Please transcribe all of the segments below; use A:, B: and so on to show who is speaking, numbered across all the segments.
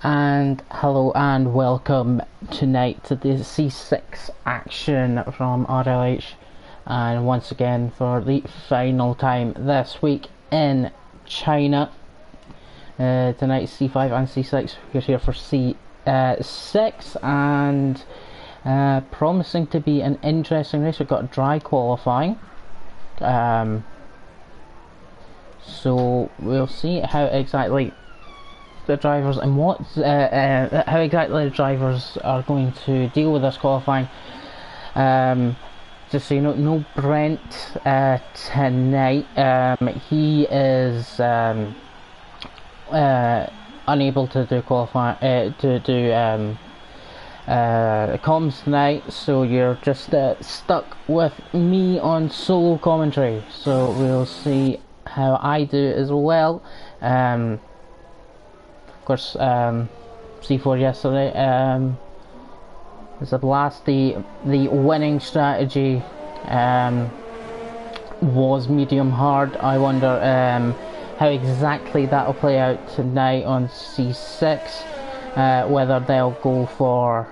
A: And hello and welcome tonight to the C6 action from RLH, and once again for the final time this week in China. Tonight C5 and C6. We're here for C6, and promising to be an interesting race. We've got dry qualifying, so we'll see how exactly the drivers and how exactly the drivers are going to deal with this qualifying. Just so you know, no Brent tonight. He is unable to do comms tonight, so you're just stuck with me on solo commentary. So we'll see how I do as well. Of course, C4 yesterday was a blast. The winning strategy was medium hard. I wonder how exactly that will play out tonight on C6, whether they'll go for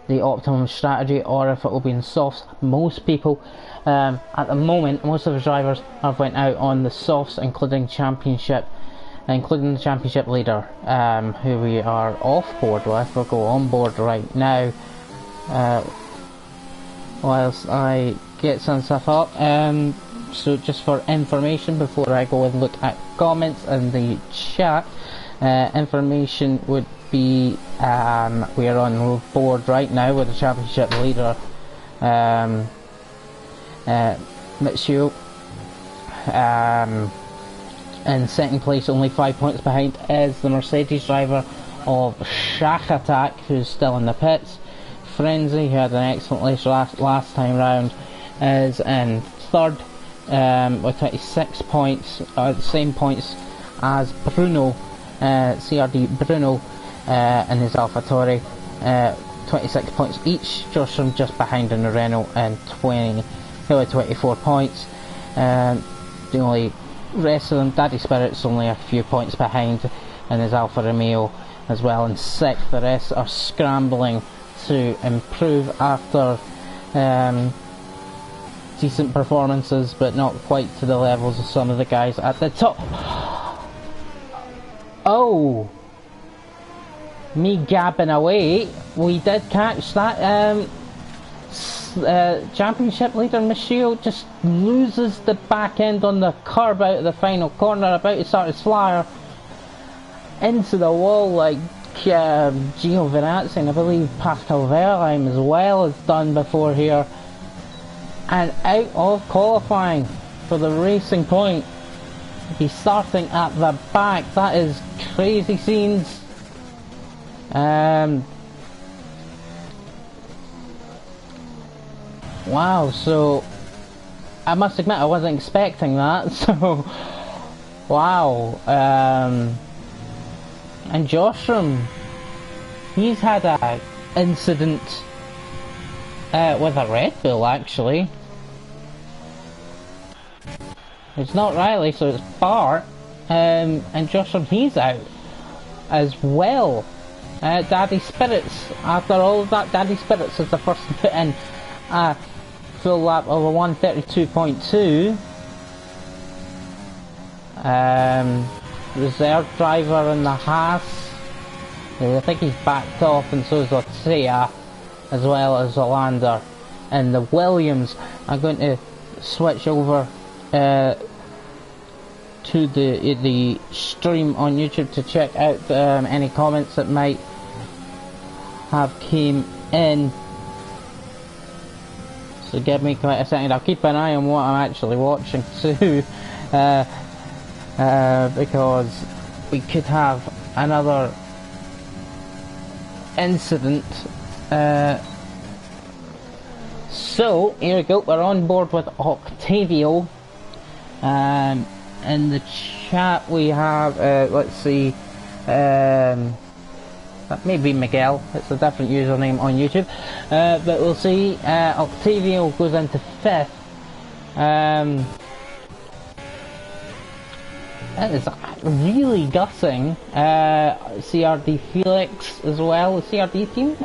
A: the optimum strategy or if it will be in softs. Most people at the moment, most of the drivers have went out on the softs, including the championship leader, who we are off board with. We'll go on board right now whilst I get some stuff up. So just for information, before I go and look at comments in the chat, information would be we are on board right now with the championship leader, Mitsuo. In second place, only 5 points behind, is the Mercedes driver of Shack Attack, who's still in the pits. Frenzy, who had an excellent race last time round, is in third with 26 points, the same points as Bruno, CRD Bruno, in his AlphaTauri, 26 points each. Joshua just behind in the Renault and 24 points. The only rest of them, Daddy Spirit's only a few points behind in his Alfa Romeo as well in sixth. The rest are scrambling to improve after decent performances, but not quite to the levels of some of the guys at the top. Oh, me gabbing away. We did catch that. Championship leader Michio just loses the back end on the curb out of the final corner, about to start his flyer into the wall like Giovinazzi, and I believe Pascal Wehrlein as well has done before here, and out of qualifying for the Racing Point. He's starting at the back. That is crazy scenes. Wow, so I must admit I wasn't expecting that, so wow. And Joshua, he's had an incident with a Red Bull, actually. It's not Riley, so it's Bart, and Joshua, he's out as well. Daddy Spirits, after all of that, Daddy Spirits is the first to put in a full lap of a 132.2. Reserve driver in the Haas, I think he's backed off, and so is Otsea, as well as Zolander. And the Williams, I'm going to switch over to the stream on YouTube to check out any comments that might have came in. So give me quite a second. I'll keep an eye on what I'm actually watching too, because we could have another incident. So here we go. We're on board with Octavio. In the chat we have, let's see, that may be Miguel. It's a different username on YouTube, but we'll see. Octavio goes into fifth. That is really gutting. CRD Felix as well, the CRD team.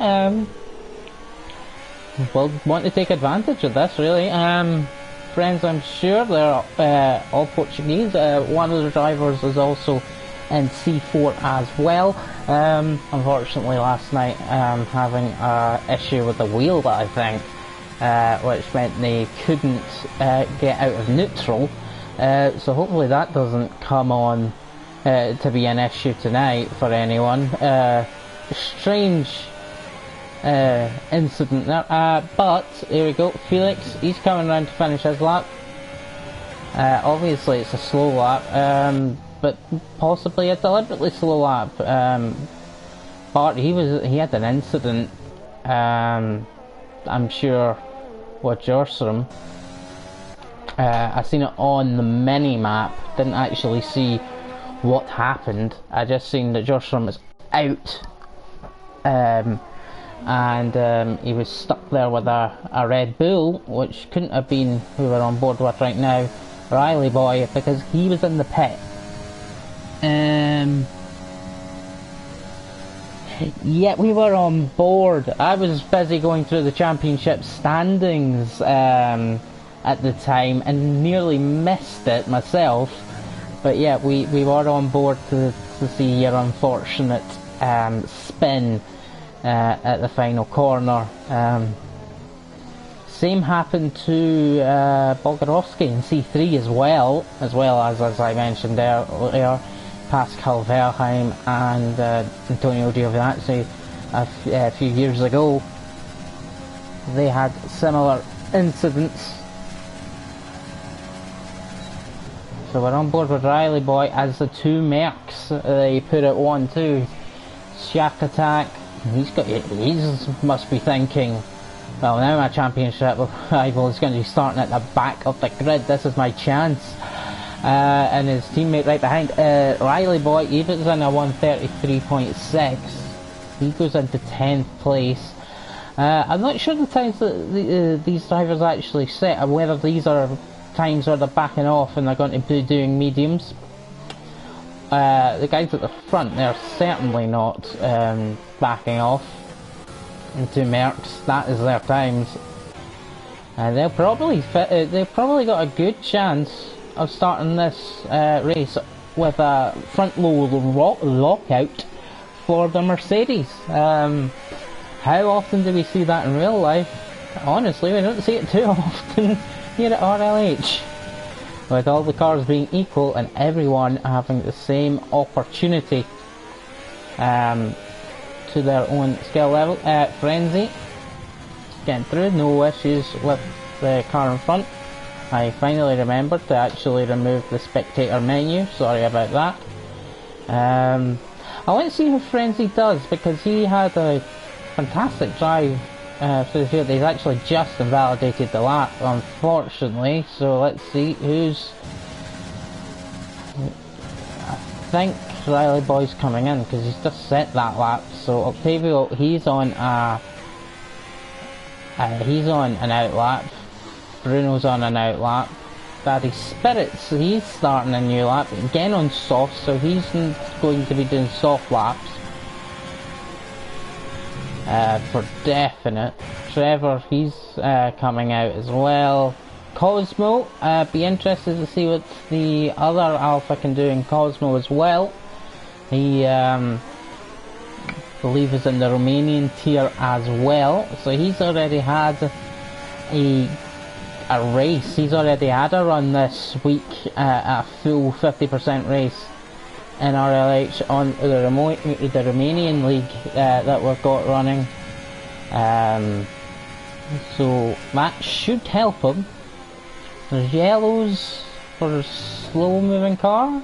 A: Will want to take advantage of this, really. Friends, I'm sure they're all Portuguese. One of the drivers is also in C4 as well. Unfortunately, last night having an issue with the wheel, that I think, which meant they couldn't get out of neutral. So hopefully that doesn't come on to be an issue tonight for anyone. Strange incident there, but here we go. Felix, he's coming round to finish his lap. Obviously it's a slow lap, but possibly a deliberately slow lap. But he had an incident, I'm sure, with Jorstrom. I seen it on the mini map, didn't actually see what happened. I just seen that Jorstrom was out, and he was stuck there with a Red Bull, which couldn't have been who we're on board with right now, Riley Boy, because he was in the pit. Yeah, we were on board. I was busy going through the championship standings at the time and nearly missed it myself. But yeah, we were on board to see your unfortunate spin at the final corner. Same happened to Bogarowski in C3 as well as I mentioned earlier, Pascal Verheim and Antonio Giovinazzi a few years ago. They had similar incidents. So we're on board with Riley Boy as the two Mercs. They put it 1-2. Shack Attack. He must be thinking, well, now my championship rival is going to be starting at the back of the grid. This is my chance. And his teammate right behind, Riley Boy, he was in a 133.6. He goes into 10th place. I'm not sure the times that these drivers actually set, and whether these are times where they're backing off and they're going to be doing mediums. The guys at the front, they're certainly not backing off into Mercs. That is their times, and they've probably got a good chance of starting this race with a front low lockout for the Mercedes. How often do we see that in real life? Honestly, we don't see it too often here at RLH, with all the cars being equal and everyone having the same opportunity to their own skill level. Frenzy getting through, no issues with the car in front. I finally remembered to actually remove the spectator menu, sorry about that. I want to see how Frenzy does, because he had a fantastic drive through the field. He's actually just invalidated the lap, unfortunately, so let's see who's... I think Riley Boy's coming in, because he's just set that lap. So Octavio, he's on an out lap. Bruno's on an out lap. Daddy Spirits, he's starting a new lap, again on soft, so he's going to be doing soft laps. For definite. Trevor, he's coming out as well. Cosmo, be interested to see what the other Alpha can do in Cosmo as well. He, believe is in the Romanian tier as well, so he's already had a race. He's already had a run this week, a full 50% race in RLH on the Romanian league that we've got running. So that should help him. There's yellows for a slow moving car,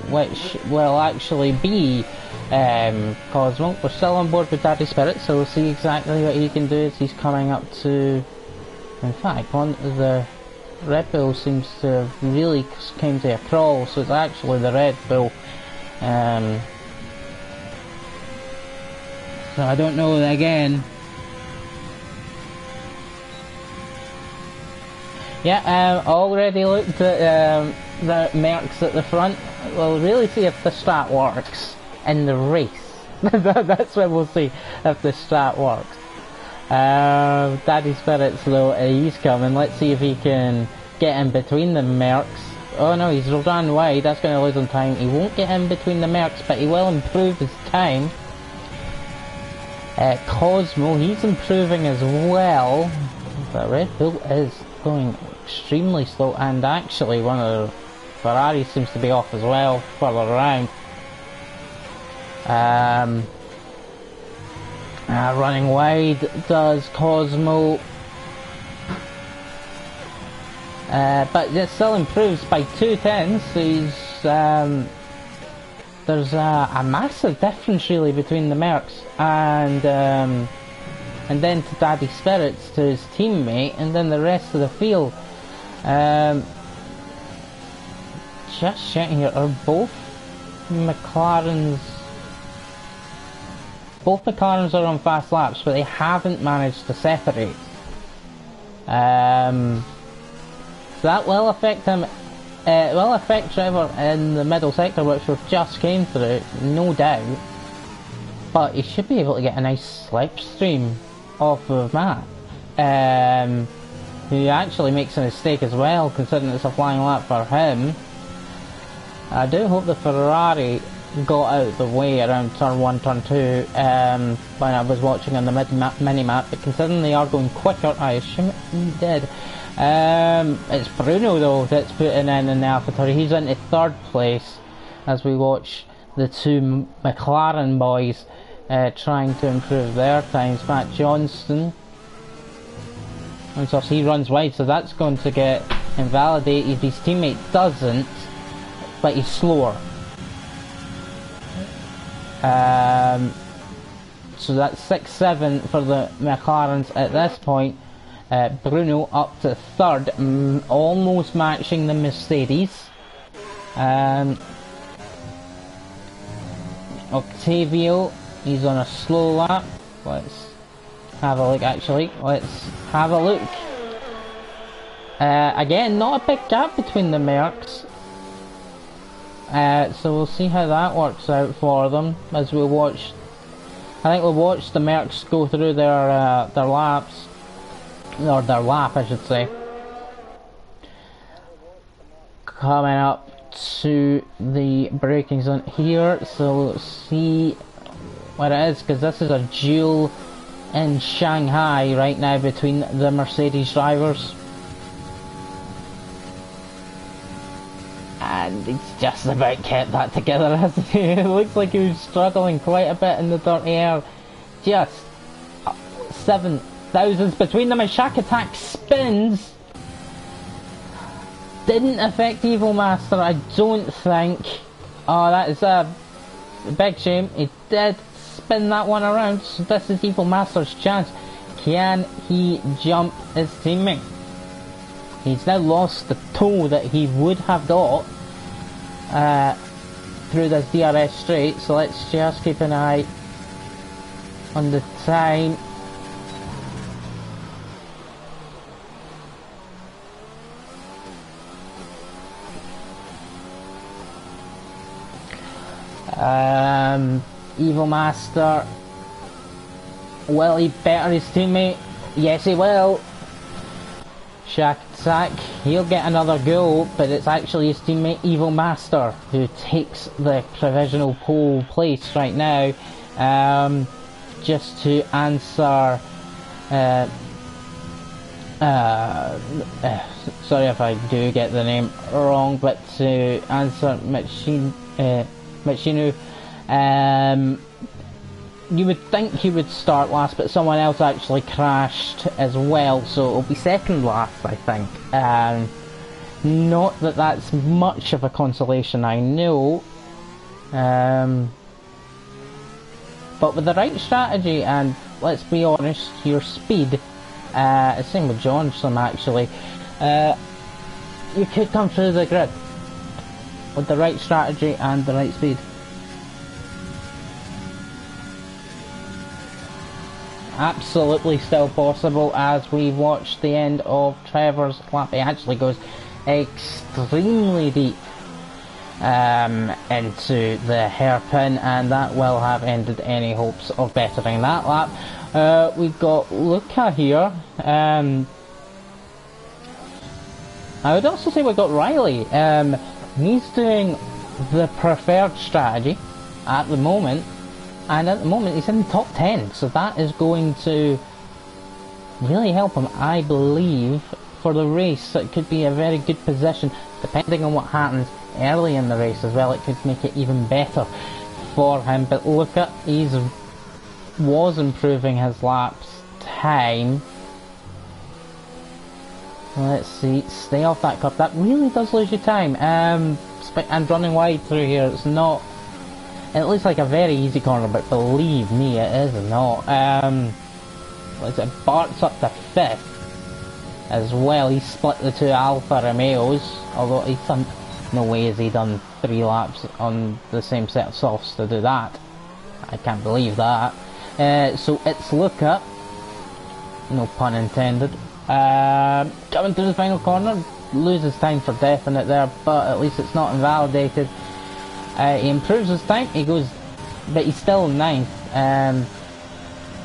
A: which will actually be Cosmo. We're still on board with Daddy Spirit, so we'll see exactly what he can do as he's coming up to... In fact, the Red Bull seems to have really came to a crawl, so it's actually the Red Bull. So I don't know again. Yeah, already looked at the Mercs at the front. We'll really see if the strat works in the race. That's when we'll see if the strat works. Daddy Spirits though, he's coming. Let's see if he can get in between the Mercs. Oh no, he's run wide, that's going to lose him time. He won't get in between the Mercs, but he will improve his time. Cosmo, he's improving as well. But Red Bull is going extremely slow, and actually one of the Ferraris seems to be off as well, further around. Running wide does Cosmo. But it still improves by 2/10, so he's, there's a massive difference really between the Mercs and then to Daddy Spirits, to his teammate, and then the rest of the field. Just checking here, are both McLarens are on fast laps, but they haven't managed to separate. So that will affect him. It will affect Trevor in the middle sector, which we've just came through, no doubt. But he should be able to get a nice slipstream off of Matt. Who actually makes a mistake as well, considering it's a flying lap for him. I do hope the Ferrari got out of the way around turn 1, turn 2 when I was watching on the mini-map, but considering they are going quicker, I assume he did. It's Bruno though that's putting in the AlphaTauri. He's into 3rd place as we watch the two McLaren boys trying to improve their times. Matt Johnston, and so he runs wide, so that's going to get invalidated. His teammate doesn't, but he's slower. So that's 6-7 for the McLarens at this point. Bruno up to 3rd, almost matching the Mercedes. Octavio, he's on a slow lap. Let's have a look actually. Let's have a look. Again, not a big gap between the Mercs. So we'll see how that works out for them as we watch. I think we'll watch the Mercs go through their laps. Or their lap, I should say. Coming up to the braking zone here, so let's see what it is, because this is a duel in Shanghai right now between the Mercedes drivers. And he's just about kept that together, hasn't he? It looks like he was struggling quite a bit in the dirty air. Just 7 thousandths between them, and Shack Attack spins. Didn't affect Evil Master, I don't think. Oh, that is a big shame. He did spin that one around, so this is Evil Master's chance. Can he jump his teammate? He's now lost the toe that he would have got through this DRS straight, so let's just keep an eye on the time. Evil Master, will he better his teammate? Yes he will. Shack Attack, he'll get another go, but it's actually his teammate Evil Master who takes the provisional pole place right now. Just to answer sorry if I do get the name wrong, but to answer Machinu, you would think he would start last, but someone else actually crashed as well, so it'll be second last, I think. Not that that's much of a consolation, I know. But with the right strategy, and let's be honest, your speed, same with Johnson actually, you could come through the grid with the right strategy and the right speed. Absolutely still possible as we watch the end of Trevor's lap. He actually goes extremely deep into the hairpin, and that will have ended any hopes of bettering that lap. We've got Luca here. I would also say we've got Riley. He's doing the preferred strategy at the moment, and at the moment he's in the top 10, so that is going to really help him, I believe, for the race. It could be a very good position, depending on what happens early in the race as well. It could make it even better for him. But look at, was improving his laps time. Let's see, stay off that curb. That really does lose you time. And running wide through here, it's not. It looks like a very easy corner, but believe me, it is not. Bart's up to 5th as well. He split the two Alfa Romeos, although he's done, no way has he done 3 laps on the same set of softs to do that. I can't believe that. So it's Luca, no pun intended, coming through the final corner. Loses time for definite there, but at least it's not invalidated. He improves his time, he goes, but he's still 9th.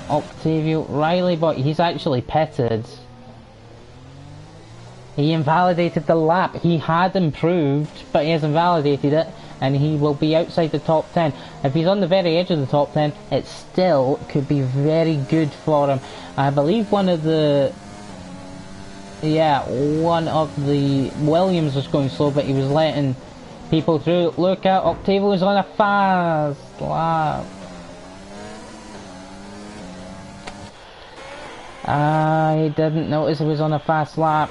A: Octavio Riley, but he's actually pitted. He invalidated the lap. He had improved, but he has invalidated it, and he will be outside the top 10. If he's on the very edge of the top 10, it still could be very good for him. I believe one of the Williams was going slow, but he was letting people through. Look out, Octavio is on a fast lap. I didn't notice he was on a fast lap,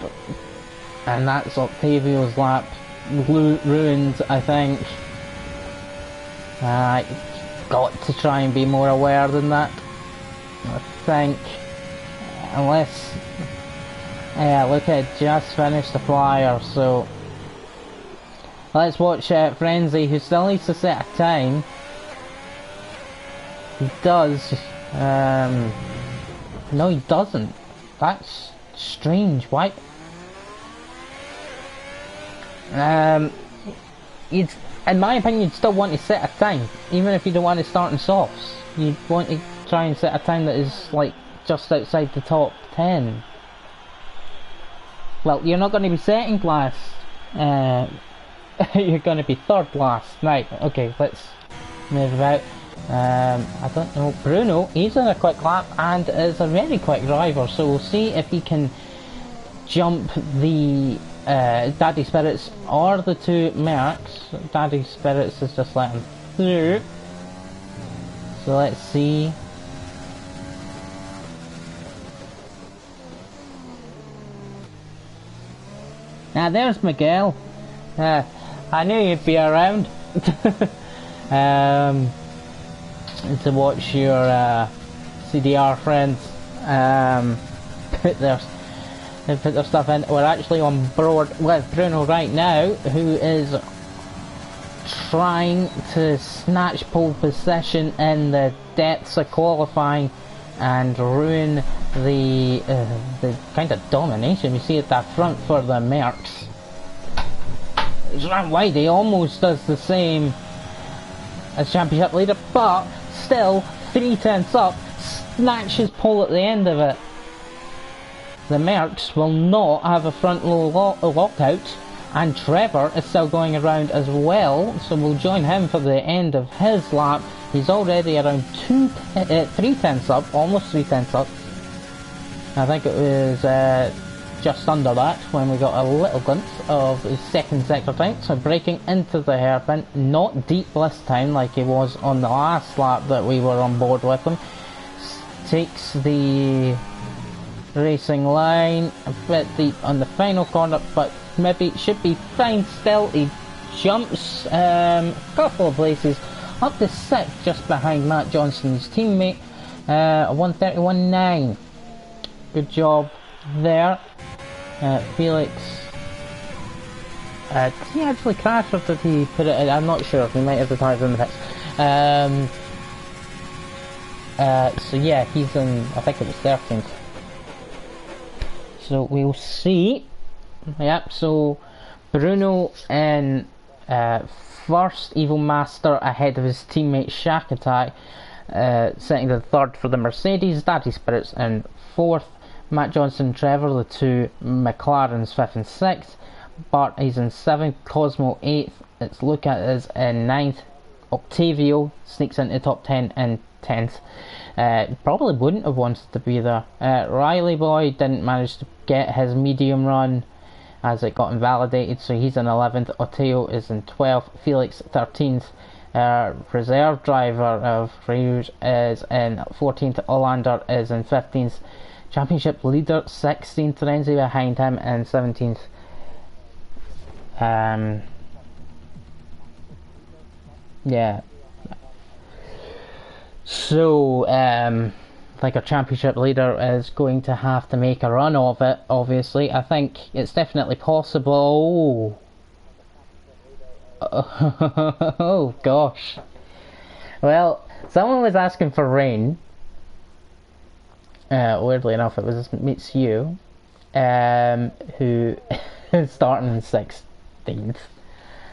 A: and that's Octavio's lap ruined, I think. I got to try and be more aware than that, I think. Unless, yeah, look at it, just finished the flyer, so let's watch Frenzy, who still needs to set a time. He does. No, he doesn't. That's strange. Why? In my opinion, you'd still want to set a time, even if you don't want to start in softs. You'd want to try and set a time that is like just outside the top 10. Well, you're not going to be second last. You're going to be third last. Right. Okay. Let's move about. I don't know, Bruno, he's on a quick lap and is a very quick driver, so we'll see if he can jump the Daddy Spirits or the two Mercs. Daddy Spirits is just letting through, so let's see. Now there's Miguel. I knew you'd be around. To watch your CDR friends put their stuff in. We're actually on board with Bruno right now, who is trying to snatch pole position in the depths of qualifying and ruin the kind of domination we see at that front for the Mercs. It's run wide, he almost does the same as championship leader, but still 3/10 up, snatches pole at the end of it. The Mercs will not have a front row lockout, and Trevor is still going around as well, so we'll join him for the end of his lap. He's already around 3/10 up, almost 3/10 up. I think it was just under that when we got a little glimpse of his second sector time. So breaking into the hairpin, not deep this time like he was on the last lap that we were on board with him. Takes the racing line a bit deep on the final corner, but maybe it should be fine still. He jumps a couple of places up to 6th, just behind Matt Johnson's teammate. 1:31.9. Good job there. Felix, did he actually crash or did he put it in? I'm not sure, he might have the tyres in the pits. So yeah, he's in, I think it was 13th. So we'll see. Yep, so Bruno in first, Evil Master ahead of his teammate Shack Attack, setting the third for the Mercedes. Daddy Spirits in fourth. Matt Johnson and Trevor, the two McLarens, fifth and sixth. Bart is in seventh. Cosmo eighth. It's Luca is in ninth. Octavio sneaks into top 10 in 10th. Probably wouldn't have wanted to be there. Riley Boy didn't manage to get his medium run as it got invalidated, so he's in 11th. Oteo is in 12th. Felix 13th. Reserve driver of Rouge is in 14th. Olander is in 15th. Championship leader 16th. Renzi behind him in 17th. Yeah. So, like our championship leader is going to have to make a run of it, obviously. I think it's definitely possible. Oh, gosh. Well, someone was asking for rain. Weirdly enough, it was Meets You, who is starting in 16th.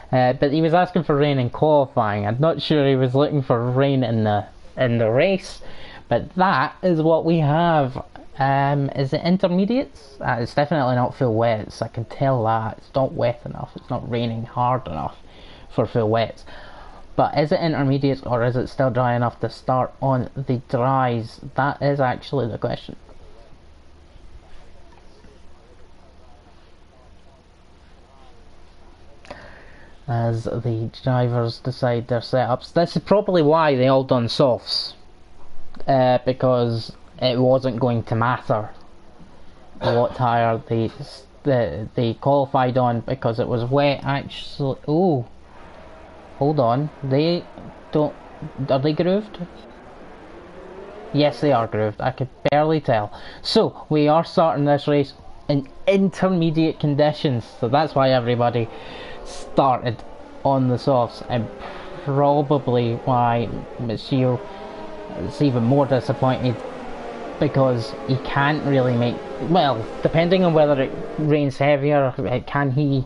A: But he was asking for rain in qualifying. I'm not sure he was looking for rain in the race, but that is what we have. Is it intermediates? It's definitely not full wets. I can tell that it's not wet enough. It's not raining hard enough for full wets. But is it intermediates or is it still dry enough to start on the dries? That is actually the question. As the drivers decide their setups. This is probably why they all done softs, because it wasn't going to matter what tyre they qualified on, because it was wet. Actually, oh, hold on, they don't. Are they grooved? Yes, they are grooved. I could barely tell. So we are starting this race in intermediate conditions, so that's why everybody started on the softs, and probably why Monsieur is even more disappointed, because he can't really make, well, depending on whether it rains heavier, can he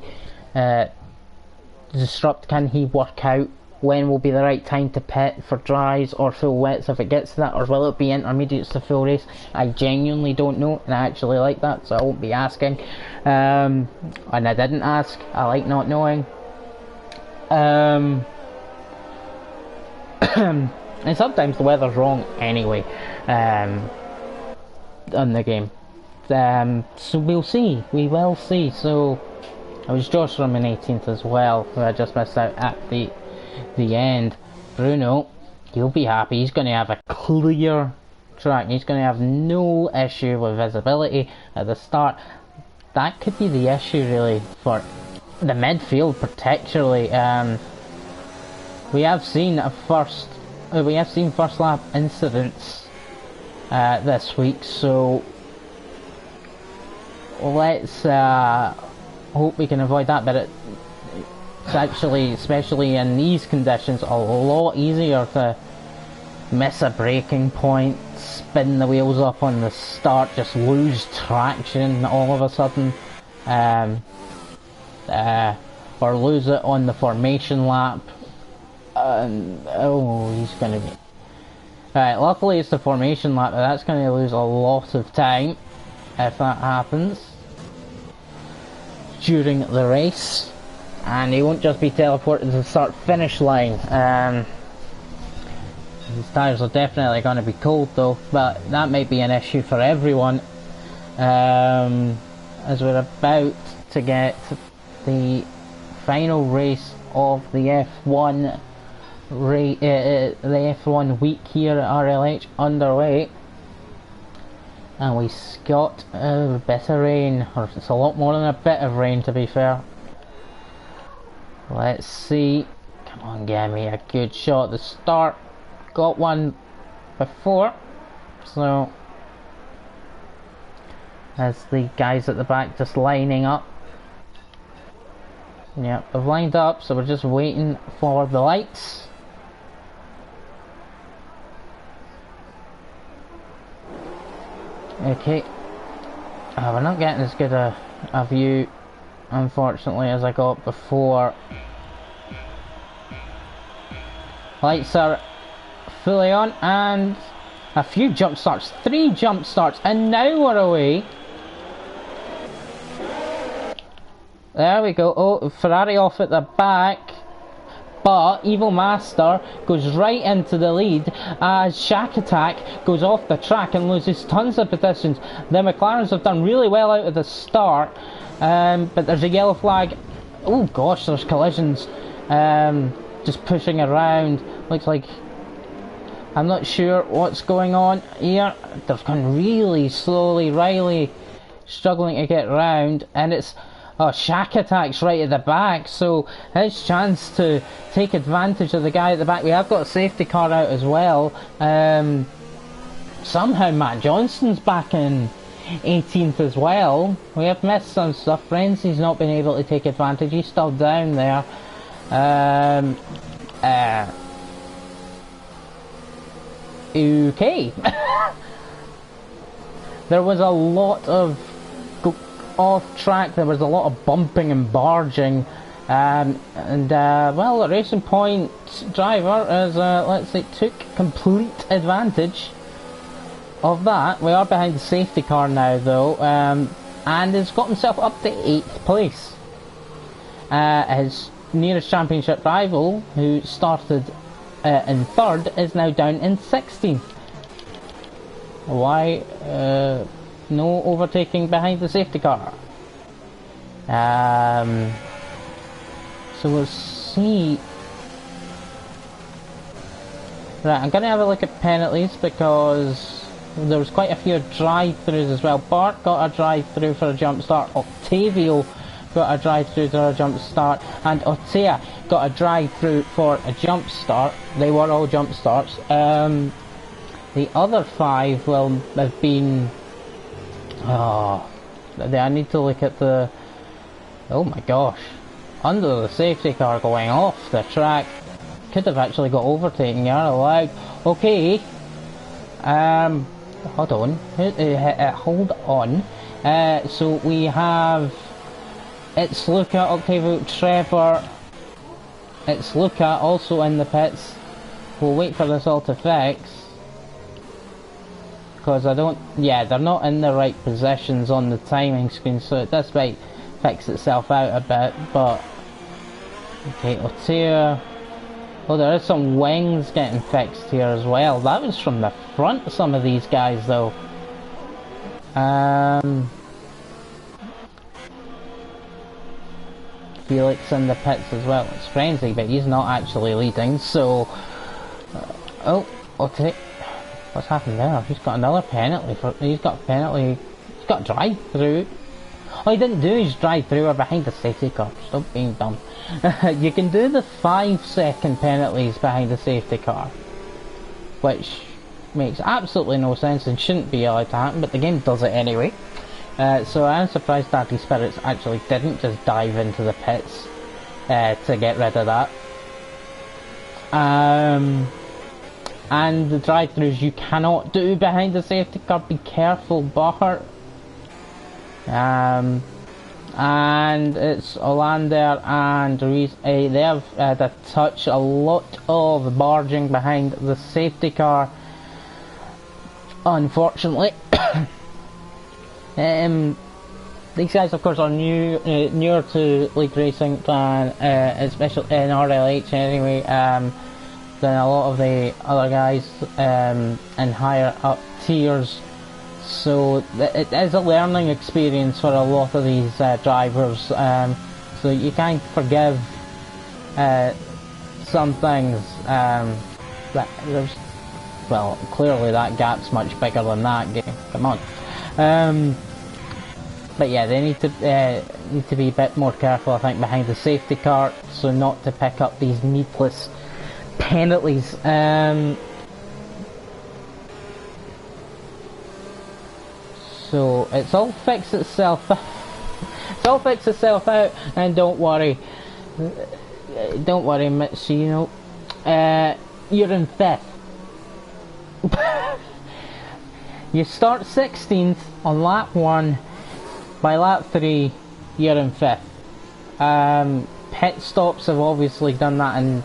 A: disrupt, can he work out when will be the right time to pit for dries or full wets if it gets to that, or will it be intermediates to full race? I genuinely don't know, and I actually like that, so I won't be asking, and I didn't ask. I like not knowing. And sometimes the weather's wrong anyway on the game, so we'll see, we will see. So it was Josh from in 18th as well, who I just missed out at the end. Bruno, he'll be happy. He's going to have a clear track. He's going to have no issue with visibility at the start. That could be the issue really for the midfield particularly. We have seen first lap incidents this week, so let's hope we can avoid that. But it's actually, especially in these conditions, a lot easier to miss a braking point, spin the wheels up on the start, just lose traction all of a sudden, or lose it on the formation lap. Oh, he's going to be... Right, luckily it's the formation lap, but that's going to lose a lot of time if that happens during the race. And he won't just be teleported to the start-finish line. His tyres are definitely going to be cold though, but that might be an issue for everyone, as we're about to get the final race of the F1 the F1 week here at RLH underway, and we got a bit of rain, or it's a lot more than a bit of rain to be fair. Let's see, come on, give me a good shot at the start. Got one before, so as the guys at the back just lining up. Yeah, they've lined up, so we're just waiting for the lights. Okay, we're not getting as good a view unfortunately, as I got before. Lights are fully on, and a few jump starts, 3 jump starts, and now we're away. There we go. Oh, Ferrari off at the back, but Evil Master goes right into the lead as Shack Attack goes off the track and loses tons of positions. The McLarens have done really well out of the start, but there's a yellow flag. Oh gosh, there's collisions. Just pushing around. Looks like, I'm not sure what's going on here. They're going really slowly. Riley struggling to get round, and it's Shack Attack's right at the back, so his chance to take advantage of the guy at the back. We have got a safety car out as well. Somehow Matt Johnston's back in 18th as well. We have missed some stuff. Frenzy's not been able to take advantage. He's still down there. Okay. There was a lot of off track, there was a lot of bumping and barging, well, the Racing Point driver is, let's say, took complete advantage of that. We are behind the safety car now though, and has got himself up to 8th place. His nearest championship rival, who started in 3rd, is now down in 16th. Why? No overtaking behind the safety car. So we'll see. Right, I'm going to have a look at penalties because there was quite a few drive-throughs as well. Bart got a drive-through for a jump start. Octavio got a drive-through for a jump start, and Otea got a drive-through for a jump start. They were all jump starts. The other 5 will have been. I need to look at the. Oh my gosh! Under the safety car going off the track, could have actually got overtaken. You're allowed. Okay. Hold on. Hold on. So we have. It's Luca, Octavio, Trevor. It's Luca also in the pits. We'll wait for this all to fix. Because I don't, they're not in the right positions on the timing screen, so this might fix itself out a bit, but okay, Otea. Oh, there is some wings getting fixed here as well. That was from the front of some of these guys though. Felix in the pits as well. It's Frenzy, but he's not actually leading, so oh, Otea. What's happened there? He's got another penalty for. He's got a penalty. He's got a drive through. Oh, he didn't do his drive through. Or behind the safety car. Stop being dumb. You can do the 5-second penalties behind the safety car, which makes absolutely no sense and shouldn't be allowed to happen. But the game does it anyway. So I'm surprised Daddy Spirits actually didn't just dive into the pits to get rid of that. And the drive-thrus you cannot do behind the safety car. Be careful, Bart. And it's Olander and Ruiz. They have had a touch, a lot of barging behind the safety car, unfortunately. These guys, of course, are newer to league racing than, especially in RLH anyway, than a lot of the other guys in higher up tiers. So it is a learning experience for a lot of these drivers. So you can't forgive some things. That there's, well, clearly that gap's much bigger than that game. Come on. But yeah, they need to be a bit more careful, I think, behind the safety car, so not to pick up these needless penalties. So it's all fixed itself. It's all fixed itself out, and don't worry, Mitsuno. You're in 5th. You start 16th on lap 1. By lap 3, you're in 5th. Pit stops have obviously done that in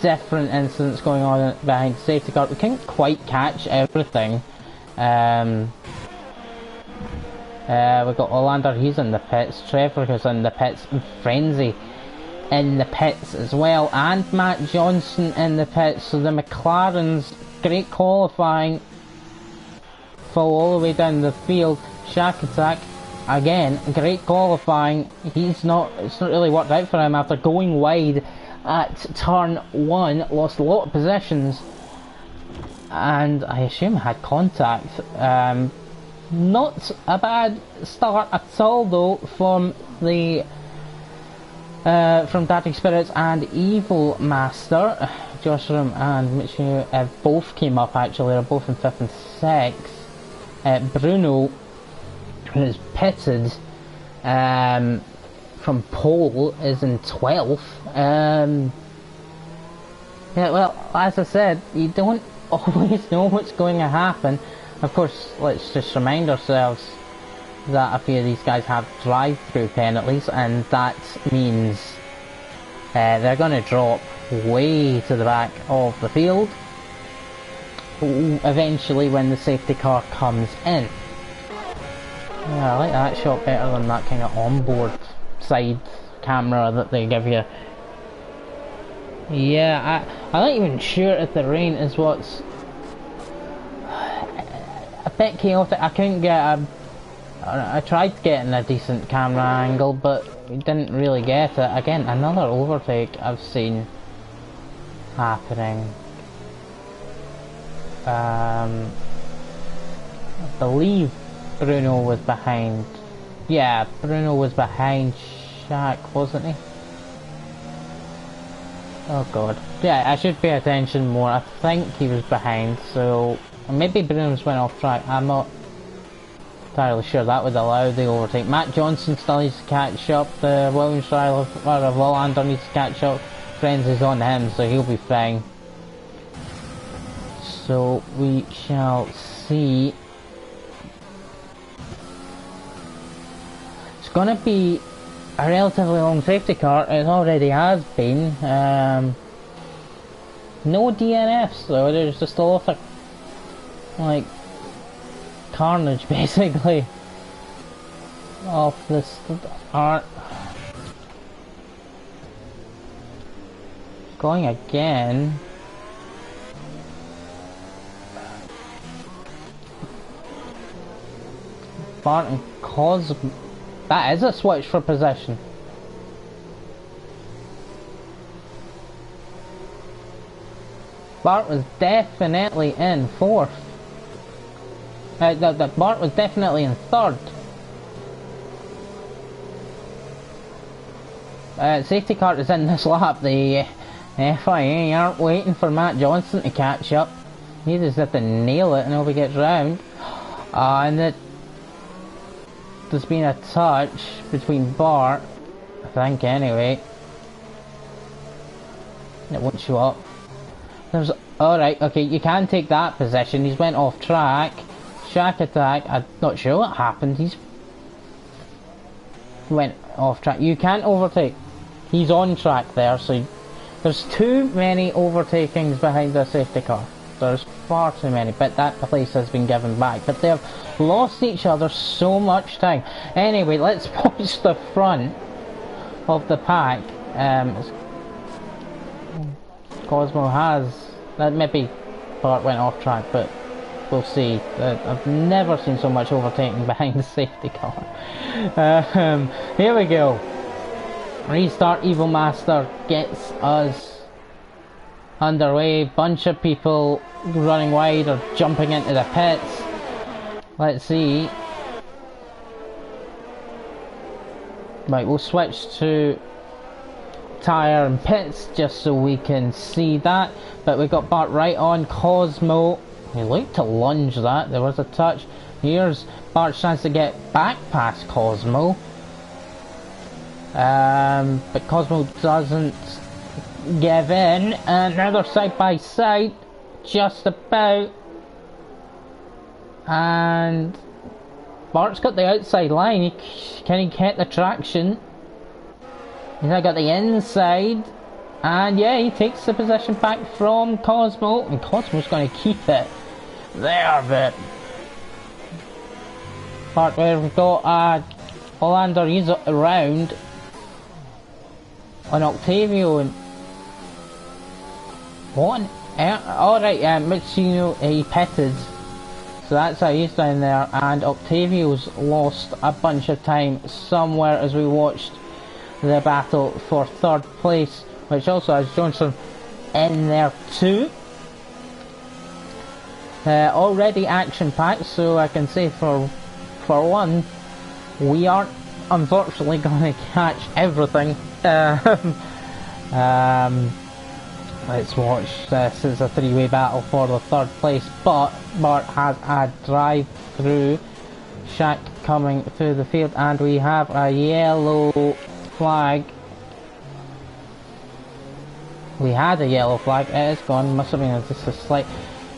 A: different incidents going on behind the safety car. We couldn't quite catch everything. We've got Olander, he's in the pits, Trevor is in the pits, and Frenzy in the pits as well, and Matt Johnson in the pits. So the McLarens, great qualifying, fall all the way down the field. Shack Attack, again, great qualifying. It's not really worked out for him after going wide at turn 1, lost a lot of positions, and I assume had contact. Not a bad start at all though from the from Daddy Spirits and Evil Master. Josh Room and Mitchell both came up actually, they're both in 5th and 6th. Bruno, who is pitted from pole, is in 12th. Yeah, well, as I said, you don't always know what's going to happen. Of course, let's just remind ourselves that a few of these guys have drive-through penalties, and that means they're going to drop way to the back of the field eventually when the safety car comes in. Yeah, I like that shot better than that kind of onboard side camera that they give you. Yeah, I'm not even sure if the rain is what's a bit chaotic. I couldn't get I tried getting a decent camera angle, but we didn't really get it. Again, another overtake I've seen happening. I believe Bruno was behind. Yeah, Bruno was behind Shaq, wasn't he? Oh god. Yeah, I should pay attention more. I think he was behind, so maybe Bruno's went off track. I'm not entirely sure that would allow the overtake. Matt Johnson still needs to catch up. The Williams driver of Wallander needs to catch up. Friends is on him, so he'll be fine. So we shall see. It's gonna be a relatively long safety car. It already has been. No DNFs though. There's just a lot of like carnage basically off this art. Going again. Barton Cos. That is a switch for position. Bart was definitely in 4th. Bart was definitely in 3rd. Safety car is in this lap. The FIA aren't waiting for Matt Johnson to catch up. He just have to nail it and nobody gets round. And there's been a touch between Bart, I think anyway. It won't show up. There's alright, okay, you can take that position. He's went off track. Shack Attack, I'm not sure what happened. He's went off track. You can't overtake. He's on track there, so there's too many overtakings behind the safety car. There's far too many, but that place has been given back. But they've lost each other so much time. Anyway, let's watch the front of the pack. Cosmo has that, maybe Bart went off track, but we'll see. I've never seen so much overtaking behind the safety car. Here we go. Restart Evil Master gets us underway. Bunch of people running wide or jumping into the pits. Let's see. Right, we'll switch to tyre and pits just so we can see that. But we got Bart right on Cosmo. He looked to lunge that. There was a touch. Here's Bart's chance to get back past Cosmo. But Cosmo doesn't give in. And now they're side by side. Just about. And Bart's got the outside line. Can he get the traction? He's now got the inside. And yeah, he takes the position back from Cosmo. And Cosmo's going to keep it there, but Bart, we've got Hollander, he's around on Octavio. And what? Alright, Mitsuno, he pitted. So that's how he's down there, and Octavio's lost a bunch of time somewhere as we watched the battle for third place, which also has Johnson in there too. Already action packed, so I can say for one, we aren't unfortunately going to catch everything. Let's watch this as a three-way battle for the third place, but Bart has a drive through. Shaq coming through the field, and we have a yellow flag. We had a yellow flag, it is gone, must have been just a slight.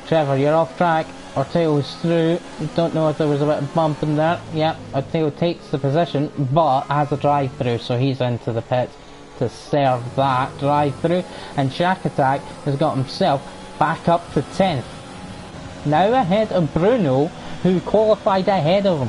A: Trevor, you're off track. Orteo's through. Don't know if there was a bit of bump in there. Yep, Orteo takes the position, but has a drive through, so he's into the pits to serve that drive through, and Shaq Attack has got himself back up to 10th, now ahead of Bruno, who qualified ahead of him,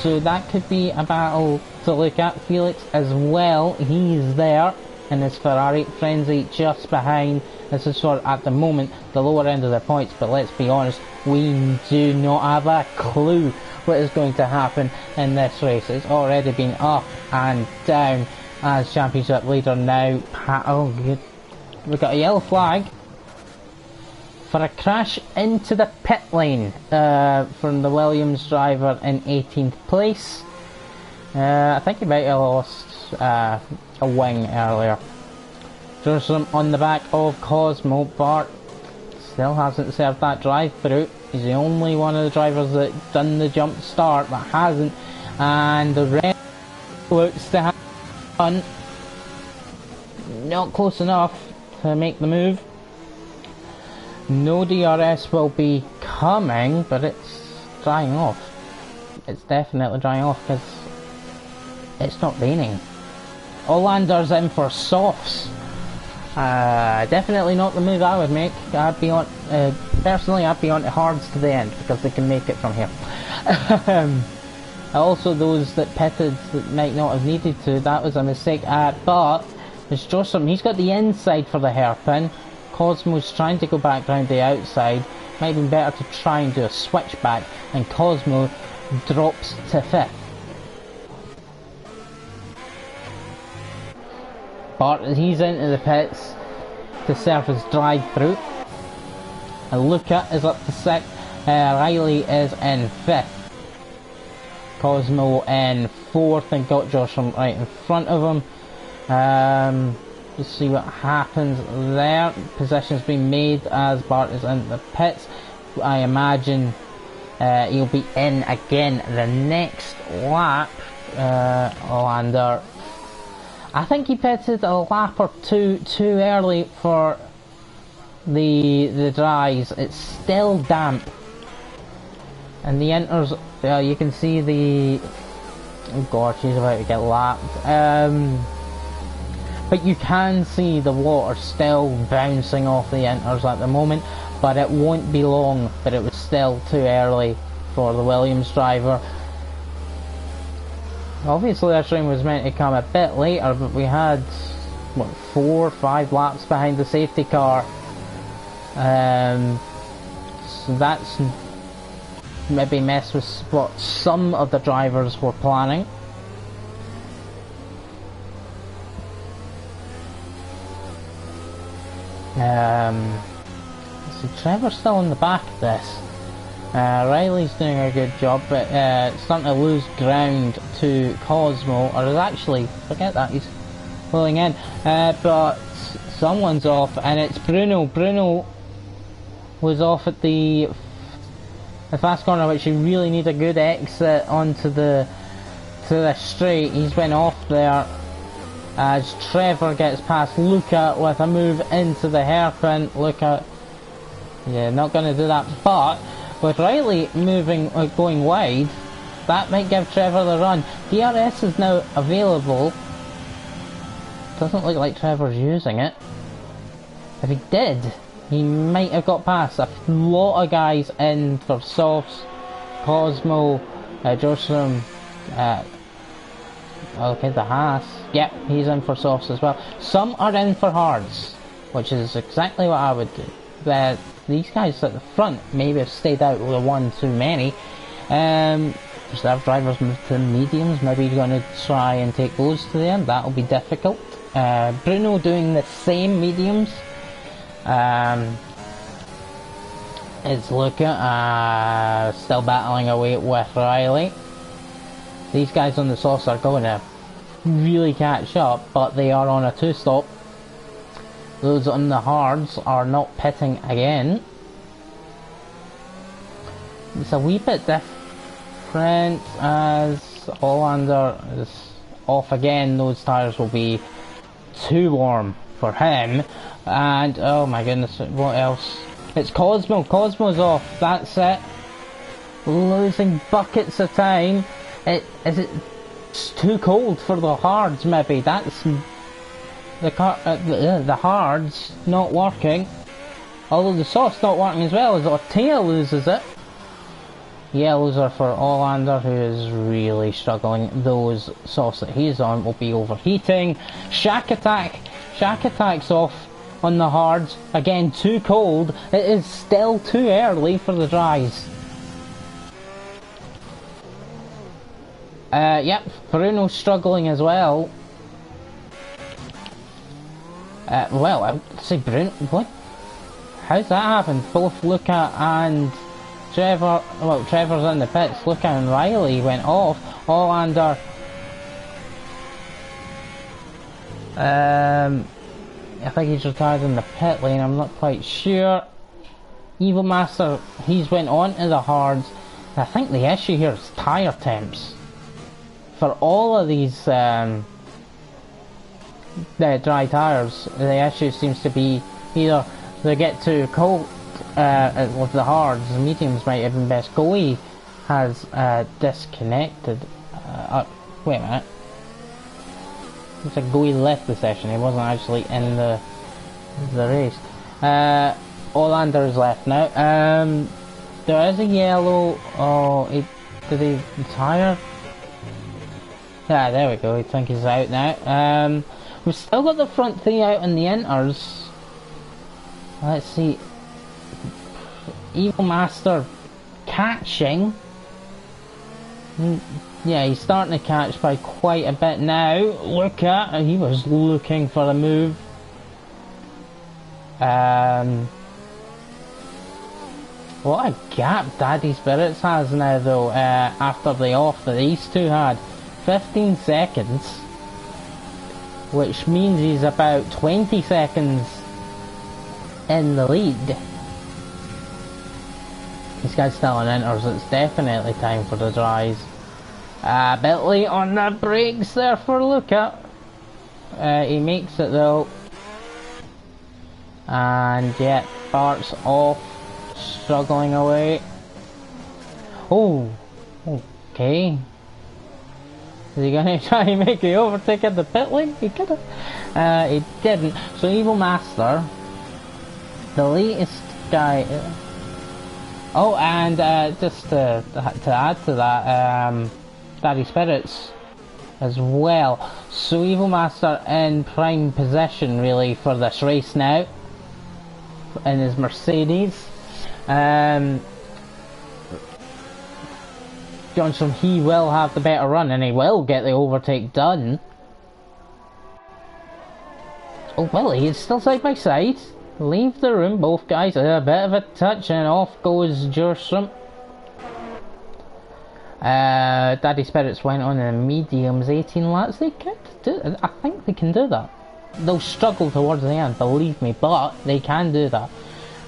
A: so that could be a battle to look at. Felix as well, he's there in his Ferrari. Frenzy just behind. This is for, at the moment, the lower end of the points, but let's be honest, we do not have a clue what is going to happen in this race. It's already been up and down as championship leader now. Oh good, we've got a yellow flag for a crash into the pit lane from the Williams driver in 18th place. I think he might have lost a wing earlier. Jerusalem on the back of Cosmo. Bart still hasn't served that drive through. He's the only one of the drivers that done the jump start that hasn't, and the red looks to have done. Not close enough to make the move. No DRS will be coming, but it's drying off. It's definitely drying off because it's not raining. Hollander's in for softs. Definitely not the move I would make. I'd be on, personally I'd be on to hards to the end because they can make it from here. Also those that pitted that might not have needed to, that was a mistake. But it's Joseph, he's got the inside for the hairpin. Cosmo's trying to go back round the outside. Might have been better to try and do a switchback, and Cosmo drops to 5th. Bart, he's into the pits to serve his drive through. And Luca is up to 6th. Riley is in 5th. Cosmo in 4th, and got Joshua right in front of him. Let's see what happens there. Position's been made as Bart is in the pits. I imagine he'll be in again the next lap. Hollander, I think he pitted a lap or two too early for the dries. It's still damp, and the inters, you can see the, oh god, she's about to get lapped. But you can see the water still bouncing off the inters at the moment, but it won't be long. But it was still too early for the Williams driver. Obviously this rain was meant to come a bit later, but we had, what, 4 or 5 laps behind the safety car. So that's maybe messed with what some of the drivers were planning. So Trevor's still in the back of this. Riley's doing a good job, but starting to lose ground to Cosmo, or is actually, forget that, he's pulling in. But someone's off, and it's Bruno. Bruno was off at the fast corner, which you really need a good exit onto the straight. He's been off there as Trevor gets past Luca with a move into the hairpin. Luca, yeah, not going to do that, but with Riley moving, going wide, That might give Trevor the run. DRS is now available. Doesn't look like Trevor's using it. If he did, he might have got past a lot of guys in for softs. Cosmo, Jostrom, okay, the Haas. Yep, he's in for softs as well. Some are in for hards, which is exactly what I would do. These guys at the front maybe have stayed out with one too many. Reserve drivers moved to mediums. Maybe you're going to try and take those to the end. That'll be difficult. Bruno doing the same mediums. It's Luca still battling away with Riley. These guys on the sauce are going to really catch up, but they are on a 2-stop. Those on the hards are not pitting again. It's a wee bit different as Hollander is off again. Those tyres will be too warm for him. And oh my goodness, what else? It's Cosmo. Cosmo's off. That's it. Losing buckets of time. It's too cold for the hards. Maybe that's the hards not working. Although the sauce not working as well as Ortega loses it. Yellows are for Hollander, who is really struggling. Those softs that he's on will be overheating. Shack Attack's off on the hards. Again, too cold. It is still too early for the dries. Yep, Bruno's struggling as well. Well, I would say Bruno. What? How's that happen? Both Luca and Trevor. Well, Trevor's in the pits. Luca and Riley went off. Hollander. I think he's retired in the pit lane. I'm not quite sure. Evil Master. He's went on to the hards. I think the issue here is tyre temps. For all of these the dry tyres, the issue seems to be either they get too cold with the hards, the mediums might even best. Goey has disconnected. Wait a minute. Looks like Goey left the session. He wasn't actually in the race. Hollander is left now. There is a yellow. Oh, did he retire? Yeah, there we go. I think he's out now. We've still got the front three out in the inters. Let's see. Evil Master catching. Yeah, he's starting to catch by quite a bit now. Look at, he was looking for a move. What a gap Daddy Spirits has now though, after the off that these two had. 15 seconds, which means he's about 20 seconds in the lead. This guy's still on inters. It's definitely time for the dries. A bit late on the brakes there for Luca. He makes it though. And yeah, Bart's off, struggling away. Oh, okay. Is he gonna try and make the overtake at the pit lane? He could've. He didn't. So Evil Master, the latest guy. Oh, and just to add to that, Daddy Spirits as well. So Evil Master in prime position really for this race now, in his Mercedes. Johnson, he will have the better run and he will get the overtake done. Oh, will he? It's still side by side. Leave the room, both guys. A bit of a touch and off goes Jerstrom. Daddy Spirits went on in the mediums, 18 laps. They could do it. I think they can do that. They'll struggle towards the end, believe me, but they can do that.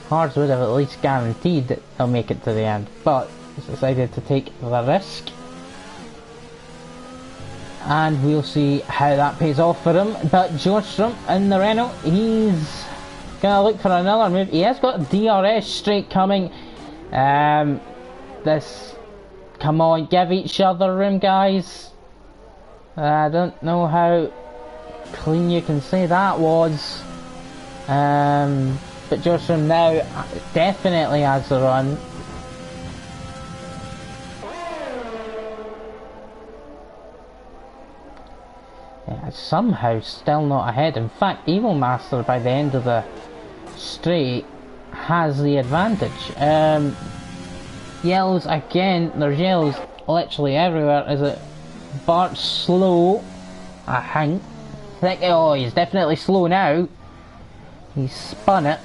A: Hards would have at least guaranteed that they'll make it to the end, but he's decided to take the risk. And we'll see how that pays off for him. But Jorstrom in the Renault, he's gonna look for another move. He has got a DRS straight coming. This come on, give each other room, guys. I don't know how clean you can say that was. But Joshua now definitely has the run. Yeah, somehow still not ahead. In fact, Evil Master by the end of the straight has the advantage. Yellows again, there's yellows literally everywhere. Is it Bart slow? I think, oh, he's definitely slow now. He's spun it.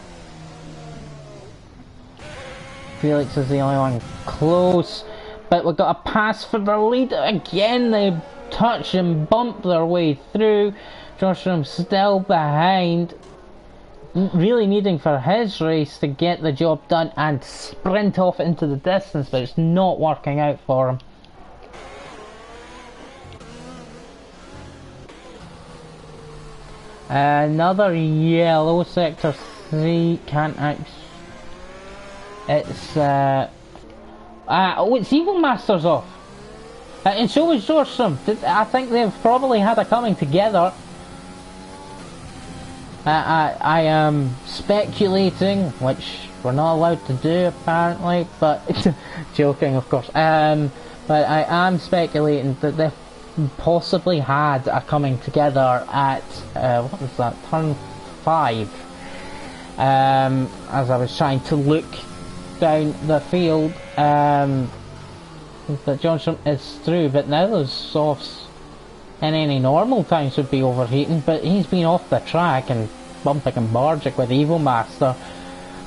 A: Felix is the only one close, but we've got a pass for the lead again. They touch and bump their way through. Joshua still behind, really needing for his race to get the job done and sprint off into the distance, but it's not working out for him. Another yellow, sector 3, can't actually... It's, oh, it's Evil Master's off. And so was Jorstrom. I think they've probably had a coming together. I am speculating, which we're not allowed to do apparently, but joking of course. But I am speculating that they've possibly had a coming together at what was that, turn 5. As I was trying to look down the field, that Johnson is through, but now those softs in any normal times would be overheating, but he's been off the track and bumping and barging with Evil Master.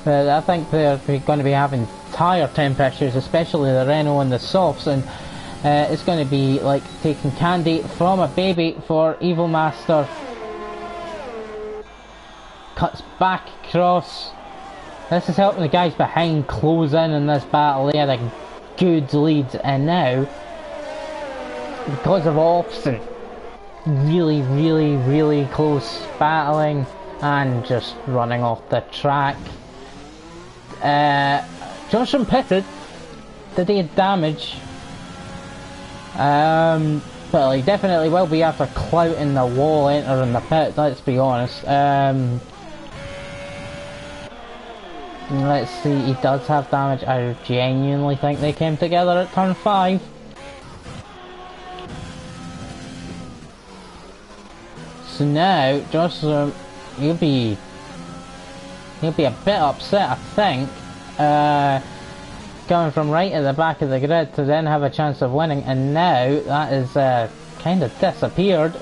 A: I think they're going to be having tyre temp issues, especially the Renault and the softs, and it's going to be like taking candy from a baby for Evil Master. Cuts back across. This is helping the guys behind close in this battle. They had a good lead, and now, because of offs and really close battling and just running off the track, Johnson pitted. Did he have damage? Well, he definitely will be after clouting the wall entering the pit, let's be honest. Let's see, he does have damage. I genuinely think they came together at turn 5. So now, Joshua, he'll be a bit upset, I think. Going from right at the back of the grid to then have a chance of winning, and now that is kind of disappeared.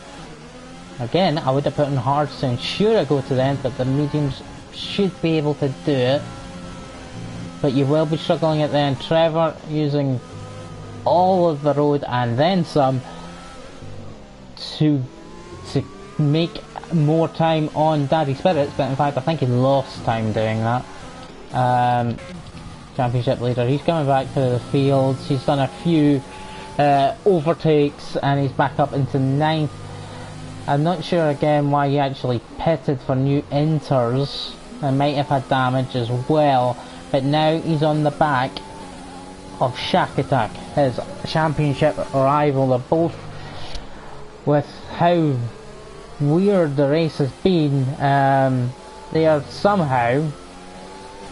A: Again, I would have put in hards to ensure I go to the end, but the mediums should be able to do it. But you will be struggling at the end. Trevor using all of the road and then some to make more time on Daddy Spirits, but in fact I think he lost time doing that. Championship leader, he's coming back to the fields. He's done a few overtakes and he's back up into 9th. I'm not sure again why he actually pitted for new inters. They might have had damage as well, but now he's on the back of Shack Attack, his championship rival. They're both, with how weird the race has been, they are somehow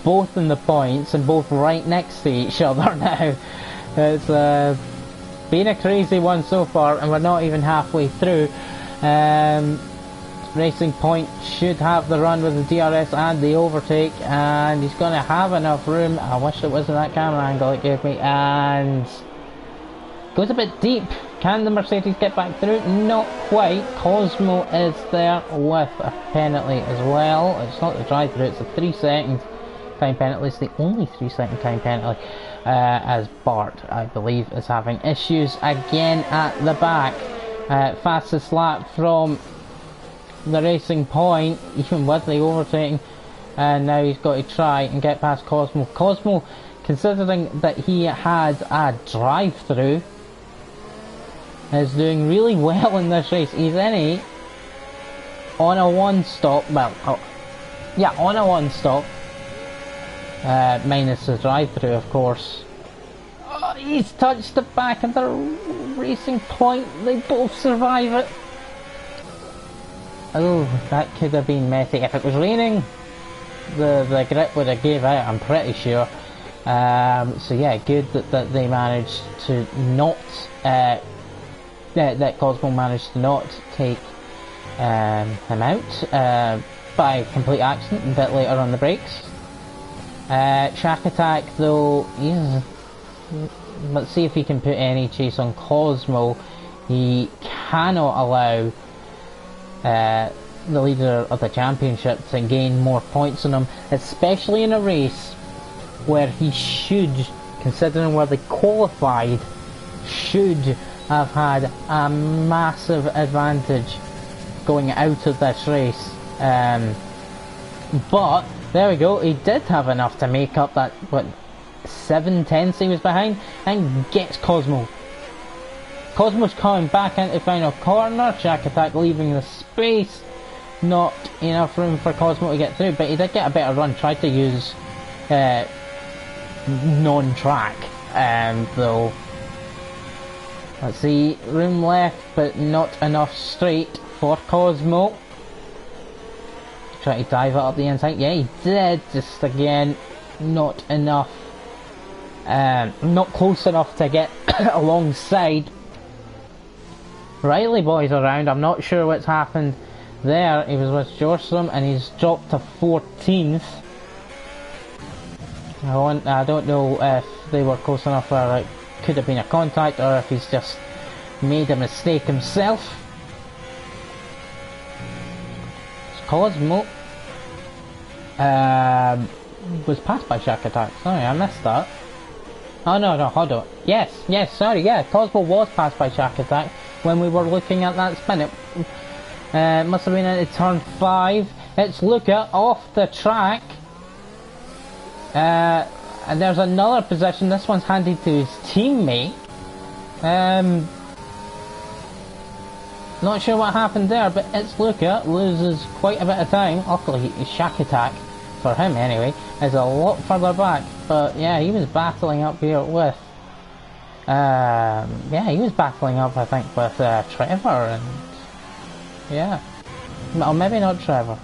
A: both in the points and both right next to each other now. It's been a crazy one so far, and we're not even halfway through. Racing Point should have the run with the DRS and the overtake, and he's going to have enough room. I wish it wasn't that camera angle it gave me, and goes a bit deep. Can the Mercedes get back through? Not quite. Cosmo is there with a penalty as well. It's not the drive through, it's a 3-second time penalty. It's the only 3-second time penalty, as Bart, I believe, is having issues again at the back. Fastest lap from the Racing Point, even with the overtaking, and now he's got to try and get past Cosmo. Cosmo, considering that he had a drive-through, is doing really well in this race. He's in it on a one-stop, well, yeah, on a one-stop, minus the drive-through, of course. he's touched the back of the Racing Point. They both survive it. Oh, that could have been messy. If it was raining, the grip would have gave out, I'm pretty sure. So yeah, good that they managed to not, that Cosmo managed to not take him out by complete accident a bit later on the brakes. Shack Attack though, let's see if he can put any chase on Cosmo. He cannot allow the leader of the championship to gain more points on him, especially in a race where he should, considering where they qualified, should have had a massive advantage going out of this race. But there we go, he did have enough to make up that, what, 7/10 he was behind, and gets Cosmo. Cosmo's coming back into the final corner, Shack Attack leaving the space, not enough room for Cosmo to get through, but he did get a better run, tried to use non-track though. Let's see, room left but not enough straight for Cosmo. Try to dive it up the inside, yeah he did, just again not enough, not close enough to get alongside. Riley boy's around, I'm not sure what's happened there. He was with Jorstrom and he's dropped to 14th. I don't know if they were close enough where it could have been a contact or if he's just made a mistake himself. Cosmo was passed by Shack Attack. Sorry, I missed that. Oh no, hold on. Yes, sorry, yeah, Cosmo was passed by Shack Attack when we were looking at that spin. It must have been into turn 5. It's Luca off the track. And there's another position. This one's handed to his teammate. Not sure what happened there, but it's Luca, loses quite a bit of time. Luckily, Shack Attack, for him anyway, is a lot further back. But yeah, he was battling up here with, yeah, he was battling up, I think, with Trevor, and yeah, or maybe not Trevor.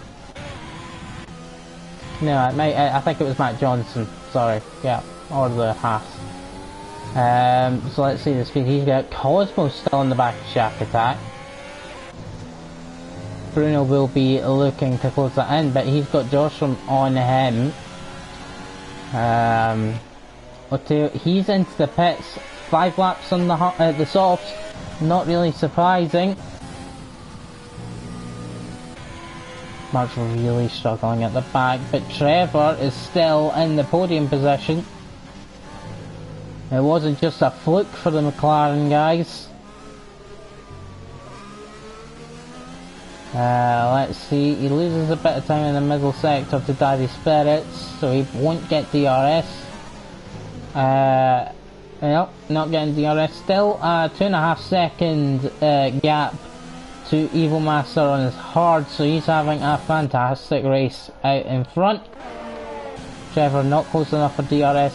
A: No, I think it was Matt Johnson. Sorry, yeah, or the Haas. So let's see the speed. He's got Cosmo still in the back of Shack Attack. Bruno will be looking to close that in, but he's got Jorstrom on him. He's into the pits. 5 laps on the softs. Not really surprising. Mark's really struggling at the back, but Trevor is still in the podium position. It wasn't just a fluke for the McLaren guys. Let's see, he loses a bit of time in the middle sector to Daddy Spirits, so he won't get DRS. Nope, not getting DRS. Still a 2.5 second gap to Evil Master on his hard, so he's having a fantastic race out in front. Trevor not close enough for DRS.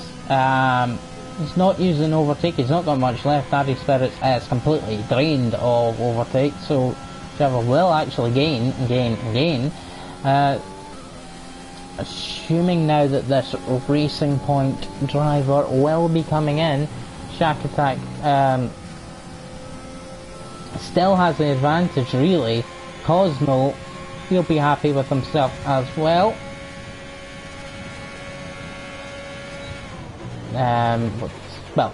A: He's not using overtake, he's not got much left. Daddy Spirits is completely drained of overtake, so Trevor will actually gain. Assuming now that this Racing Point driver will be coming in, Shack Attack still has the advantage really. Cosmo, he'll be happy with himself as well. Well,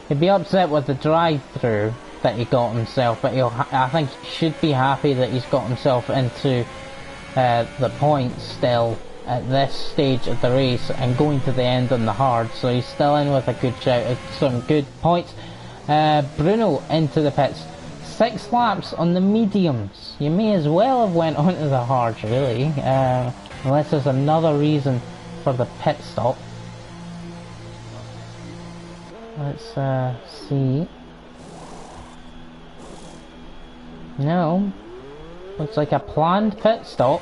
A: he'd be upset with the drive-through that he got himself, but I think he should be happy that he's got himself into the points still at this stage of the race and going to the end on the hard, so he's still in with a good shout, some good points. Bruno into the pits. 6 laps on the mediums. You may as well have went onto the hards really, unless there's another reason for the pit stop. Let's see. No, looks like a planned pit stop.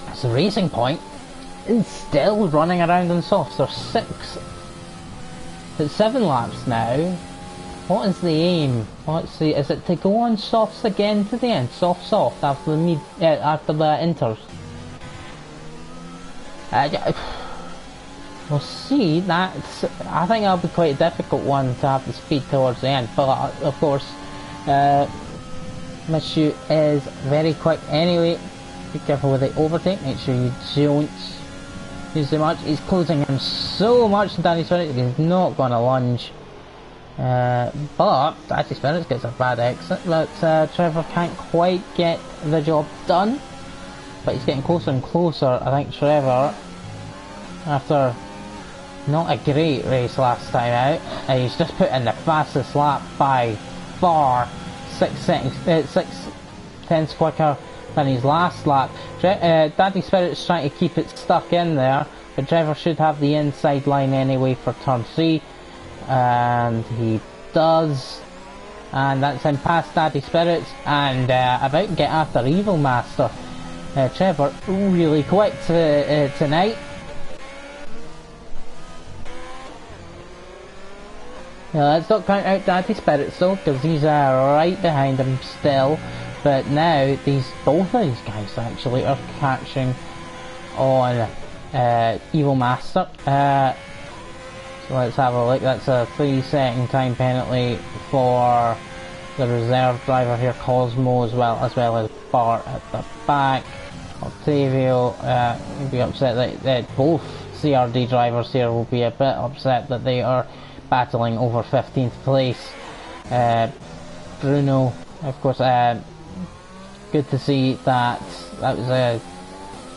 A: It's a Racing Point. is still running around in softs. It's 7 laps now. What is the aim? Is it to go on softs again to the end? Soft after the after the inters. We'll see. I think that'll be quite a difficult one to have the speed towards the end. But of course, Mishu is very quick anyway. Be careful with the overtake. Make sure you don't use too much. He's closing him so much. Danny Spirit. He's not going to lunge. But Daddy Spirits gets a bad exit. But Trevor can't quite get the job done. But he's getting closer and closer. I think Trevor, after not a great race last time out, he's just put in the fastest lap by far, 6 tenths quicker than his last lap. Daddy Spirit's trying to keep it stuck in there, but Trevor should have the inside line anyway for turn 3, and he does, and that's him past Daddy Spirits, and about to get after Evil Master. Trevor really quick tonight. Now, let's not count out Daddy Spirits though, because he's right behind him still. But now both of these guys actually are catching on Evil Master. So let's have a look. That's a 3-second time penalty for the reserve driver here, Cosmo, as well as Bart at the back. Octavio will be upset that both CRD drivers here will be a bit upset that they are battling over 15th place. Bruno, of course, good to see that was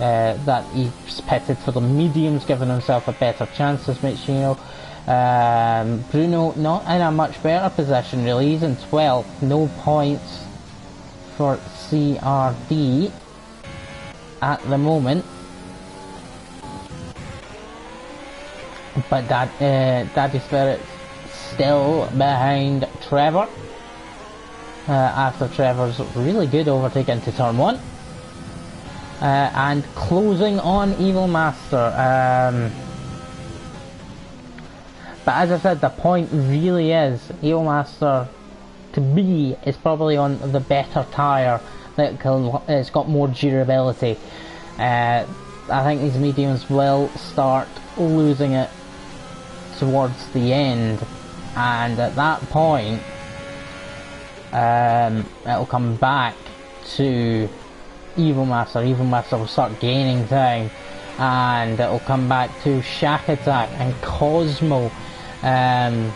A: that he's pitted for the mediums, giving himself a better chance, as Michino. Bruno not in a much better position really. He's in 12th, no points for CRD at the moment. But Daddy Spirit still behind Trevor. After Trevor's really good overtake into turn 1. And closing on Evil Master. But as I said, the point really is Evil Master, to me, is probably on the better tyre. It's got more durability. I think these mediums will start losing it towards the end, and at that point it'll come back to Evil Master. Evil Master will start gaining time, and it'll come back to Shack Attack and Cosmo, and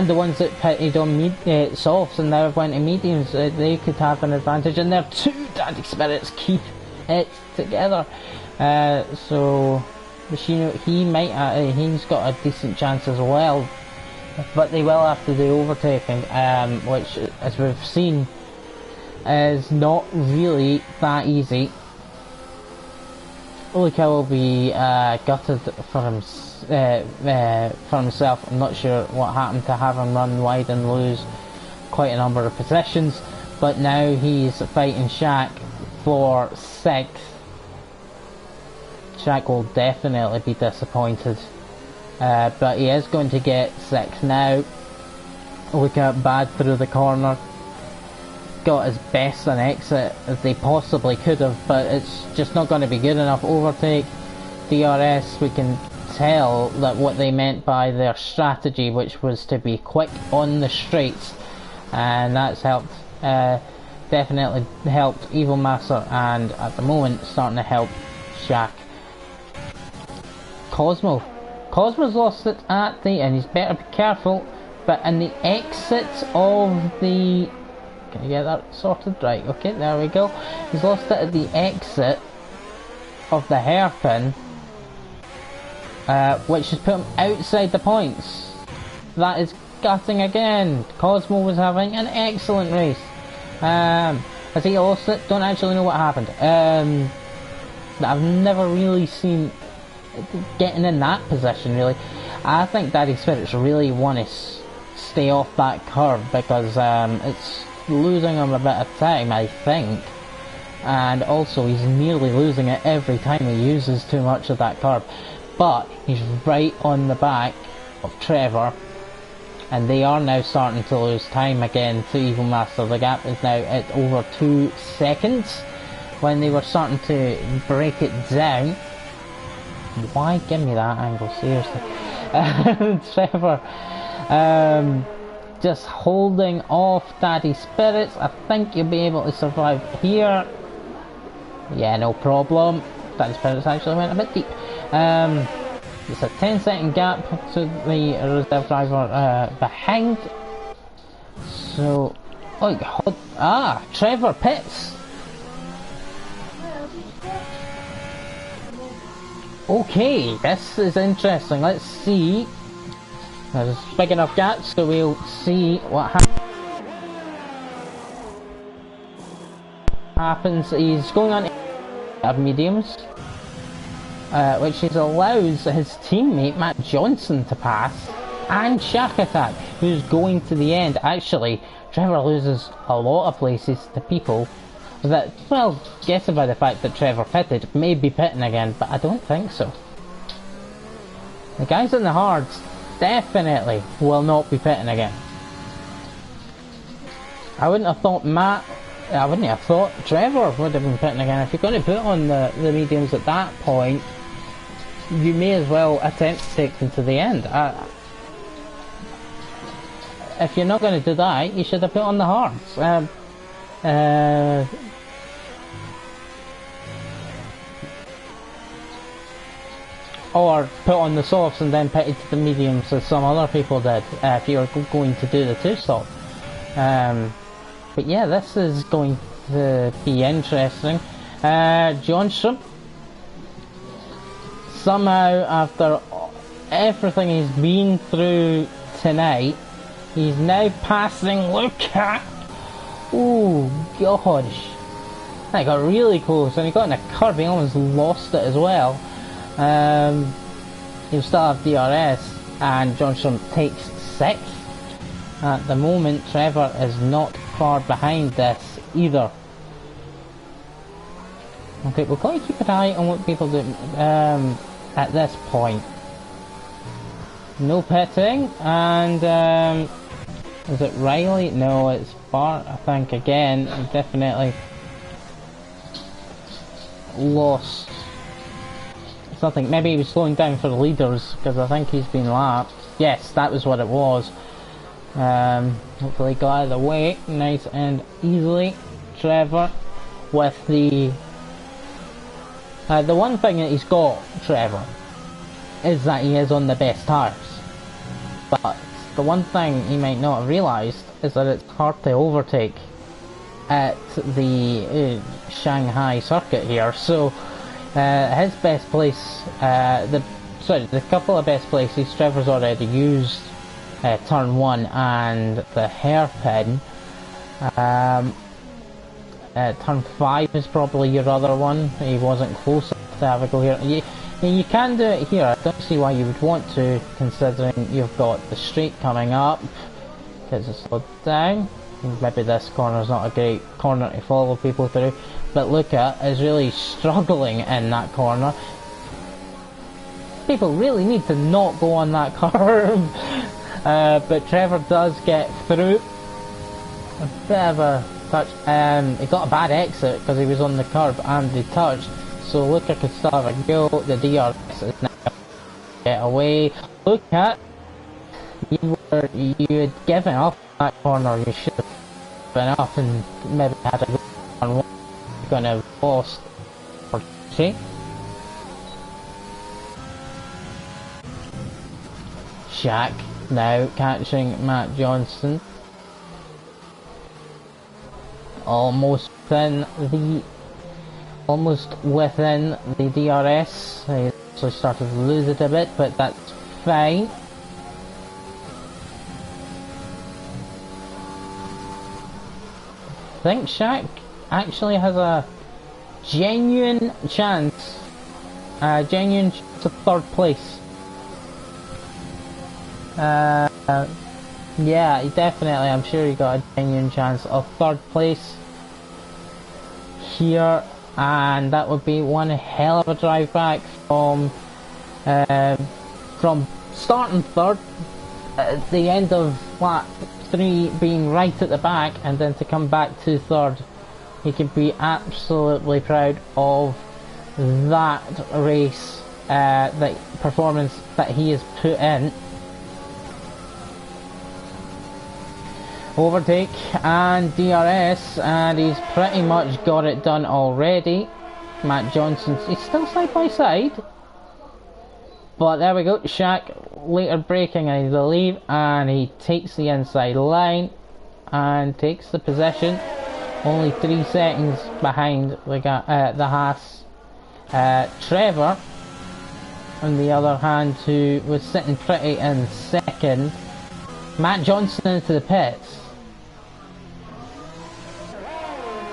A: the ones that pitted on softs and now went to mediums. They could have an advantage, and their 2 Daddy Spirits keep it together. So Machino, he's got a decent chance as well, but they will have to do overtaking, which, as we've seen, is not really that easy. Ulika will be gutted for himself. I'm not sure what happened to have him run wide and lose quite a number of positions, but now he's fighting Shaq for 6th. Shaq will definitely be disappointed, but he is going to get 6th now. Look at bad through the corner. Got as best an exit as they possibly could have, but it's just not going to be good enough. Overtake, DRS, we can tell that what they meant by their strategy, which was to be quick on the straights, and that's helped, definitely helped Evil Master, and at the moment starting to help Shaq. Cosmo's lost it at the, and he's better be careful, but in the exit of the, can you get that sorted? Right, okay, there we go. He's lost it at the exit of the hairpin, which has put him outside the points. That is gutting again. Cosmo was having an excellent race. As he lost it, don't actually know what happened. I've never really seen getting in that position, really. I think Daddy Spirits really want to stay off that curve, because it's losing him a bit of time, I think. and also he's nearly losing it every time he uses too much of that curb. But he's right on the back of Trevor, and they are now starting to lose time again to Evil Master. The gap is now at over 2 seconds when they were starting to break it down. Why give me that angle, seriously? Trevor just holding off Daddy Spirits. I think you'll be able to survive here. Yeah, no problem. Daddy Spirits actually went a bit deep. It's a 10-second gap to the reserve driver behind. So, Trevor pits. Okay, this is interesting. Let's see. There's a big enough gap, so we'll see what happens. He's going on of mediums, which allows his teammate Matt Johnson to pass, and Shack Attack, who's going to the end. Actually, Trevor loses a lot of places to people that, well, guessing by the fact that Trevor pitted, may be pitting again, but I don't think so. The guys in the hards definitely will not be pitting again. I wouldn't have thought Trevor would have been pitting again. If you're going to put on the mediums at that point, you may as well attempt to take them to the end. If you're not going to do that, you should have put on the hards. Or put on the softs and then pitted to the mediums as some other people did, if you were going to do the two-stop. But yeah, this is going to be interesting. Johnson, somehow after everything he's been through tonight, he's now passing. Look at, oh gosh, that got really close, and he got in a curb. He almost lost it as well. He'll still have DRS, and Johnson takes 6th. At the moment, Trevor is not far behind this either. Okay, we've got to keep an eye on what people do at this point. No pitting, and is it Riley? No, it's Bart, I think, again. Definitely lost something. Maybe he was slowing down for the leaders, because I think he's been lapped. Yes, that was what it was. Hopefully got out of the way nice and easily. Trevor with the one thing that he's got, Trevor, is that he is on the best tyres. But the one thing he might not have realised is that it's hard to overtake at the Shanghai circuit here. So his best place, the couple of best places Trevor's already used, turn 1 and the hairpin. Turn 5 is probably your other one. He wasn't close enough to have a go here. You can do it here. I don't see why you would want to, considering you've got the straight coming up. Because it's slowed down. Maybe this corner is not a great corner to follow people through, but Luca is really struggling in that corner. People really need to not go on that curve. But Trevor does get through. A bit of a touch. He got a bad exit because he was on the curb and he touched. So Luca could still have a go. The DRS is now get away. Look at, you had given up that corner. You should have been up and maybe had a go on one. You're gonna have lost. See? Shaq now catching Matt Johnson. Almost within the DRS. He actually started to lose it a bit, but that's fine. I think Shaq actually has a genuine chance of 3rd place. Yeah, he definitely, I'm sure he got a genuine chance of 3rd place here, and that would be one hell of a drive back from starting third at the end of lap 3 being right at the back, and then to come back to third. He can be absolutely proud of that race, that performance that he has put in. Overtake and DRS, and he's pretty much got it done already. Matt Johnson, he's still side by side, but there we go. Shaq later braking, I believe, and he takes the inside line and takes the position, only 3 seconds behind the Haas. Trevor, on the other hand, who was sitting pretty in second. Matt Johnson into the pits.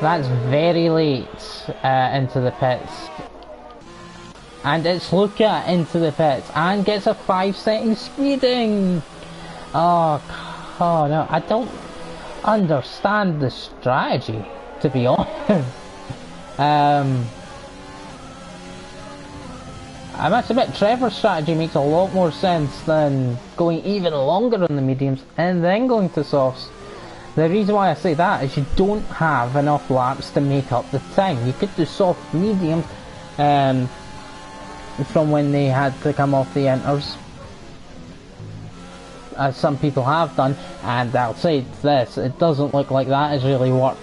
A: That's very late into the pits. And it's Luca into the pits and gets a 5-second speeding. Oh no, I don't understand the strategy, to be honest. I must admit, Trevor's strategy makes a lot more sense than going even longer on the mediums and then going to softs. The reason why I say that is you don't have enough laps to make up the time. You could do soft mediums from when they had to come off the inters, as some people have done, and I'll say this, it doesn't look like that has really worked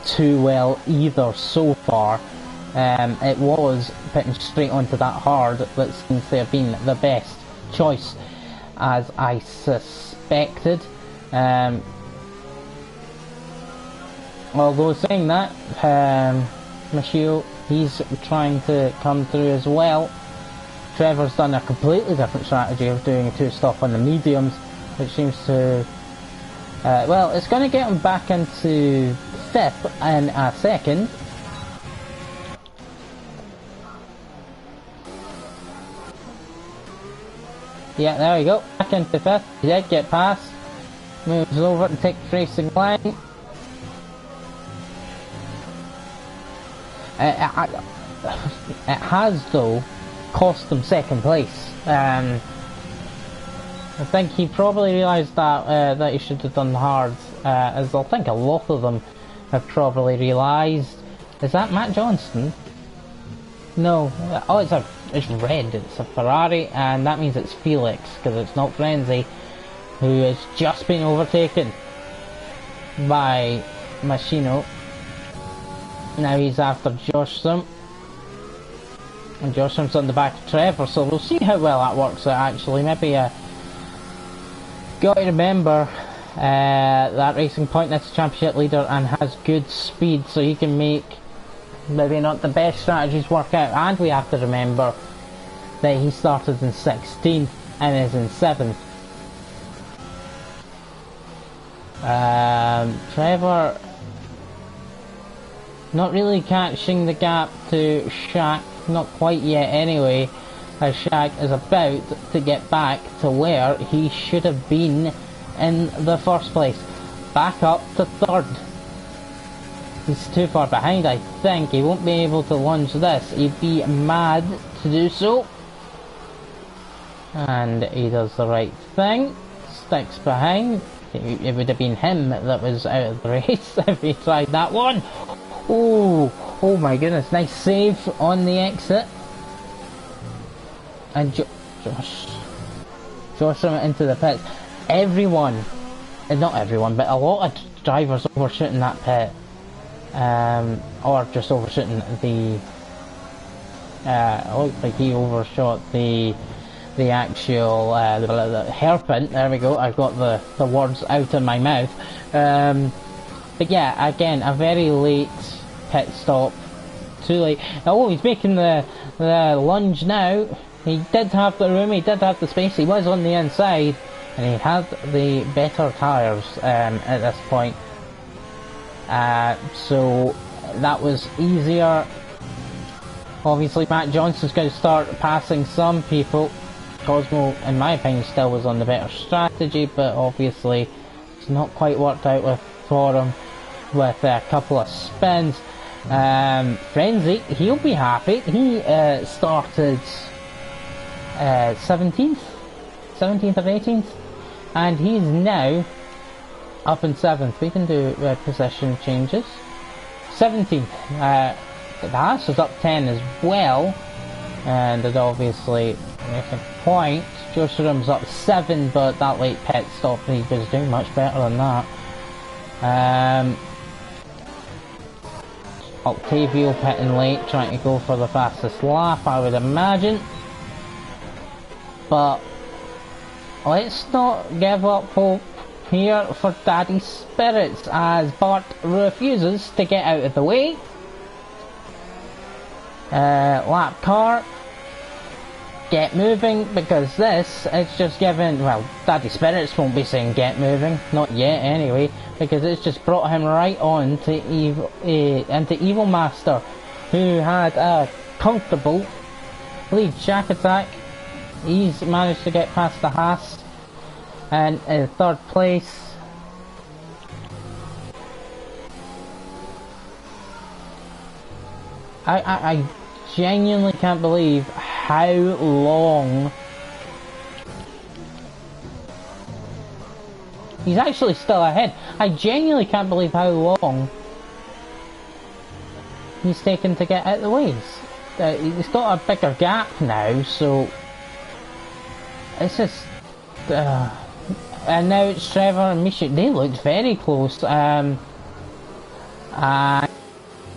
A: too well either so far. It was putting straight onto that hard that seems to have been the best choice, as I suspected. Although saying that, Michio, he's trying to come through as well. Trevor's done a completely different strategy of doing a 2-stop on the mediums, which seems to... well, it's going to get him back into 5th in a second. Yeah, there we go. Back into 5th. He did get past. Moves over to take the racing line. It has, though, cost him 2nd place. I think he probably realised that he should have done hard, as I think a lot of them have probably realised. Is that Matt Johnston? No. Oh, it's red. It's a Ferrari, and that means it's Felix, because it's not Frenzy, who has just been overtaken by Machino. Now he's after Josham, and Josham's on the back of Trevor, so we'll see how well that works out actually. Maybe got to remember that Racing Point is a championship leader and has good speed, so he can make maybe not the best strategies work out. And we have to remember that he started in 16th and is in 7th. Trevor not really catching the gap to Shaq, not quite yet anyway, as Shaq is about to get back to where he should have been in the first place. Back up to 3rd. He's too far behind, I think. He won't be able to lunge this. He'd be mad to do so. And he does the right thing. Sticks behind. It would have been him that was out of the race if he tried that one. Oh my goodness, nice save on the exit. And Josh went into the pits. Everyone, not everyone, but a lot of drivers overshooting that pit. Or just overshooting the... looked like he overshot the actual the hairpin. There we go, I've got the words out of my mouth. But yeah, again, a very late pit stop. Too late. Oh, he's making the lunge now. He did have the room, he did have the space, he was on the inside, and he had the better tyres at this point. So that was easier. Obviously Matt Johnson's going to start passing some people. Cosmo, in my opinion, still was on the better strategy, but obviously it's not quite worked out for him with a couple of spins. Frenzy, he'll be happy. He started 17th or 18th, and he's now up in 7th. We can do position changes. 17th. The Haas was up 10 as well, and it obviously making points. Joe Shroom's up 7, but that late pit stop, he was doing much better than that. Octavio pitting late, trying to go for the fastest lap, I would imagine. But let's not give up hope here for Daddy Spirits, as Bart refuses to get out of the way. Lap car, get moving, because this is just giving, well, Daddy Spirits won't be saying get moving, not yet anyway, because it's just brought him right on to into Evil Master, who had a comfortable lead. Shack Attack, he's managed to get past the Haas, and in third place. I genuinely can't believe how long he's actually still ahead. I genuinely can't believe how long he's taken to get out of the way. He's got a bigger gap now, so it's just and now it's Trevor and Misha. They looked very close.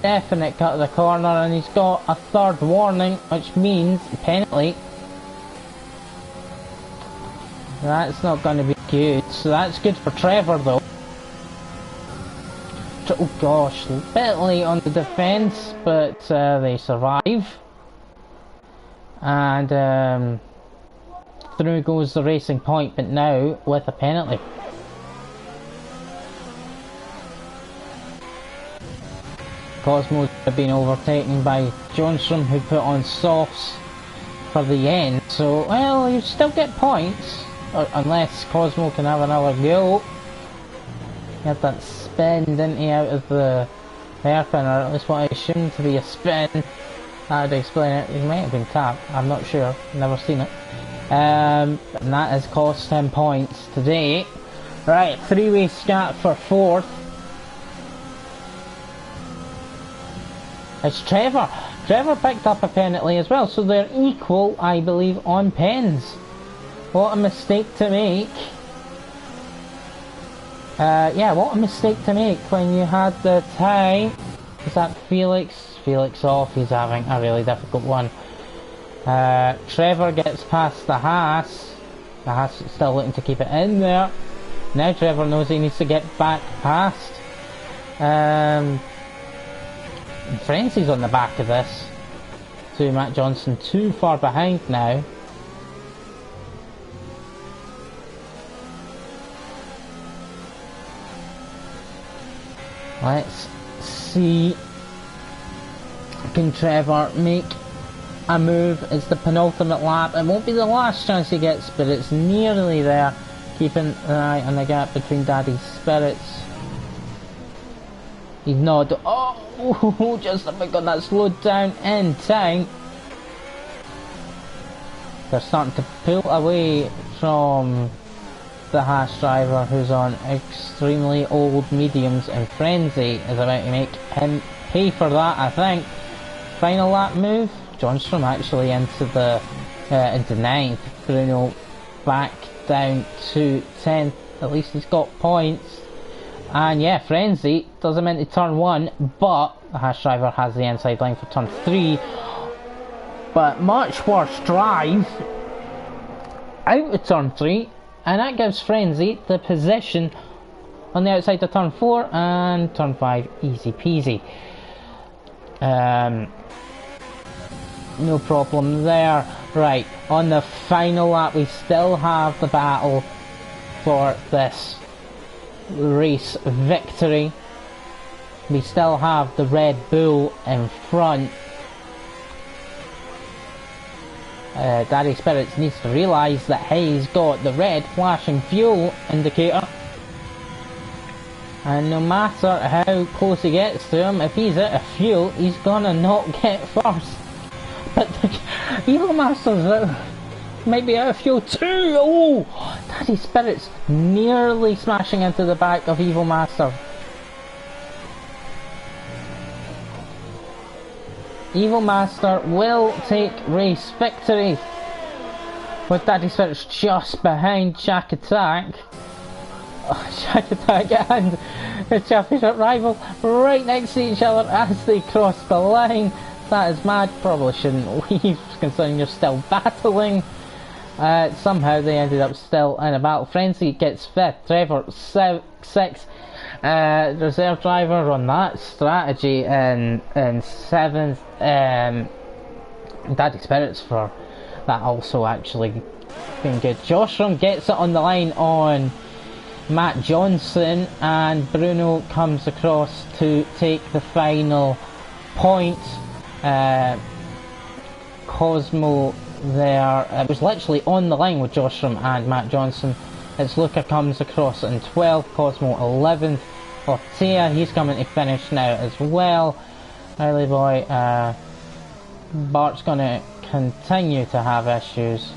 A: Definite cut of the corner, and he's got a third warning, which means penalty. That's not going to be good, so that's good for Trevor though. Oh gosh, a bit late on the defence, but they survive. And through goes the Racing Point, but now with a penalty. Cosmo's been overtaken by Johnstrom, who put on softs for the end, so, well, you still get points, unless Cosmo can have another go. He had that spin, didn't he, out of the hairpin, or at least what I assumed to be a spin. That would explain it. He might have been tapped, I'm not sure, never seen it. And that has cost him points today. Right, three-way scat for 4th. It's Trevor. Trevor picked up a penalty as well, so they're equal, I believe, on pens. What a mistake to make. Yeah, what a mistake to make when you had the time. Is that Felix? Felix off, he's having a really difficult one. Trevor gets past the Haas. The Haas is still looking to keep it in there. Now Trevor knows he needs to get back past. Frenzy's on the back of this. So Matt Johnson too far behind now. Let's see. Can Trevor make a move? It's the penultimate lap. It won't be the last chance he gets, but it's nearly there. Keeping an eye on the gap between Daddy's Spirits. He's not. Oh, just about got that slowed down in time. They're starting to pull away from the Haas driver, who's on extremely old mediums, and Frenzy is about to make him pay for that, I think. Final lap move. Johnstrom actually into the into 9th. Bruno back down to 10th. At least he's got points. And yeah, Frenzy does him into turn 1, but the Haas driver has the inside line for turn 3. But much worse drive out of turn 3, and that gives Frenzy the position on the outside of turn 4, and turn 5 easy peasy. No problem there. Right, on the final lap we still have the battle for this race victory. We still have the Red Bull in front. Daddy Spirits needs to realise that he's got the red flashing fuel indicator. And no matter how close he gets to him, if he's out of fuel, he's gonna not get first. But the Evil Master's might be out of fuel too. Oh, Daddy Spirit's nearly smashing into the back of Evil Master. Evil Master will take race victory, with Daddy Spirit's just behind Shack Attack. Shack Attack and the championship rival right next to each other as they cross the line. That is mad. Probably shouldn't leave considering you're still battling. Somehow they ended up still in a battle. Frenzy gets 5th, Trevor 6th. Reserve driver on that strategy in 7th. Daddy Spirits for that also actually being good. Joshram gets it on the line on Matt Johnson, and Bruno comes across to take the final point. Cosmo there, it was literally on the line with Joshram and Matt Johnson. It's Luca comes across in 12th, Cosmo 11th, Ortea, he's coming to finish now as well. Riley Boy, Bart's going to continue to have issues.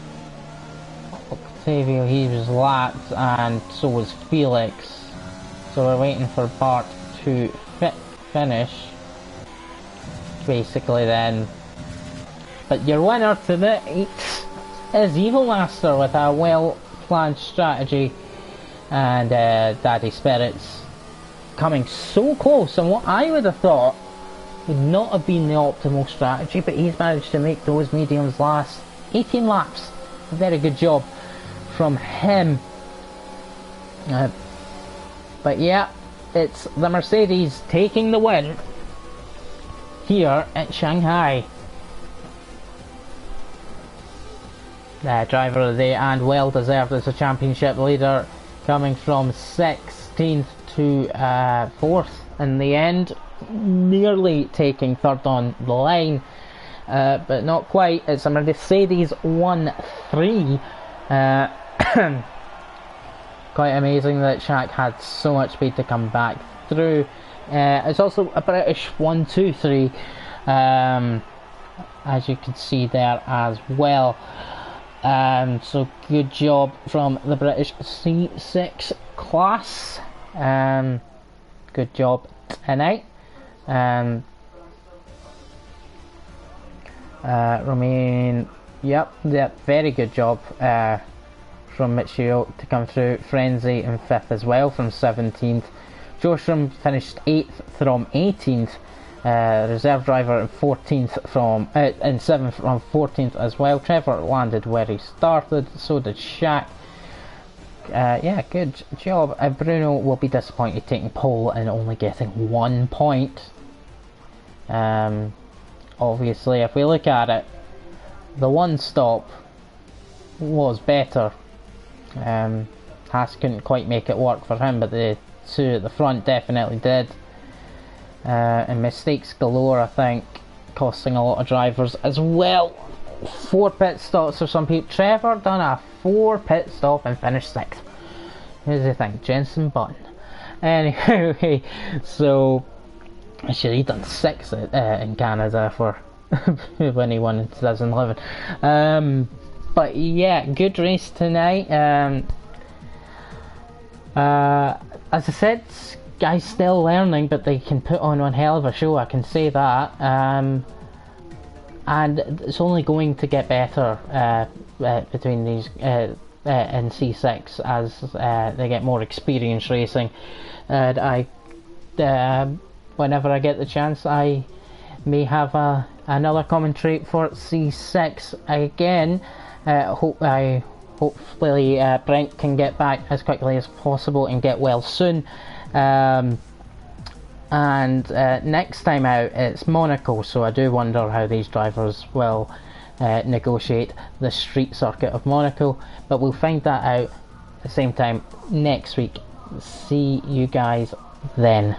A: Octavio, he was lapped, and so was Felix. So we're waiting for Bart to finish, basically then. But your winner tonight is Evil Master with a well-planned strategy, and Daddy Spirits coming so close, and what I would have thought would not have been the optimal strategy, but he's managed to make those mediums last 18 laps. A very good job from him. But yeah, it's the Mercedes taking the win here at Shanghai. Driver of the day, and well deserved as a championship leader, coming from 16th to 4th in the end, nearly taking 3rd on the line, but not quite. It's a Mercedes 1-3. Quite amazing that Shaq had so much speed to come back through. It's also a British 1-2-3, as you can see there as well. So good job from the British C6 class. Good job tonight. Romain, yep, very good job from Michio to come through. Frenzy in 5th as well from 17th. Joshram finished 8th from 18th. Reserve driver in 14th from in 7th from 14th as well. Trevor landed where he started, so did Shaq. Yeah, good job. Bruno will be disappointed taking pole and only getting 1 point. Obviously, if we look at it, the one stop was better. Haas couldn't quite make it work for him, but the two at the front definitely did. And mistakes galore, I think, costing a lot of drivers as well. 4 pit stops for some people. Trevor done a 4 pit stop and finished 6th. Who do you think? Jensen Button. Anyway, so actually he done 6 in Canada for when he won in 2011. But yeah, good race tonight. As I said, guys still learning, but they can put on one hell of a show, I can say that. And it's only going to get better between these in C6 as they get more experience racing. And I, whenever I get the chance, I may have another commentary for C6 again. Hopefully Brent can get back as quickly as possible and get well soon. And next time out it's Monaco, so I do wonder how these drivers will negotiate the street circuit of Monaco, but we'll find that out at the same time next week. See you guys then.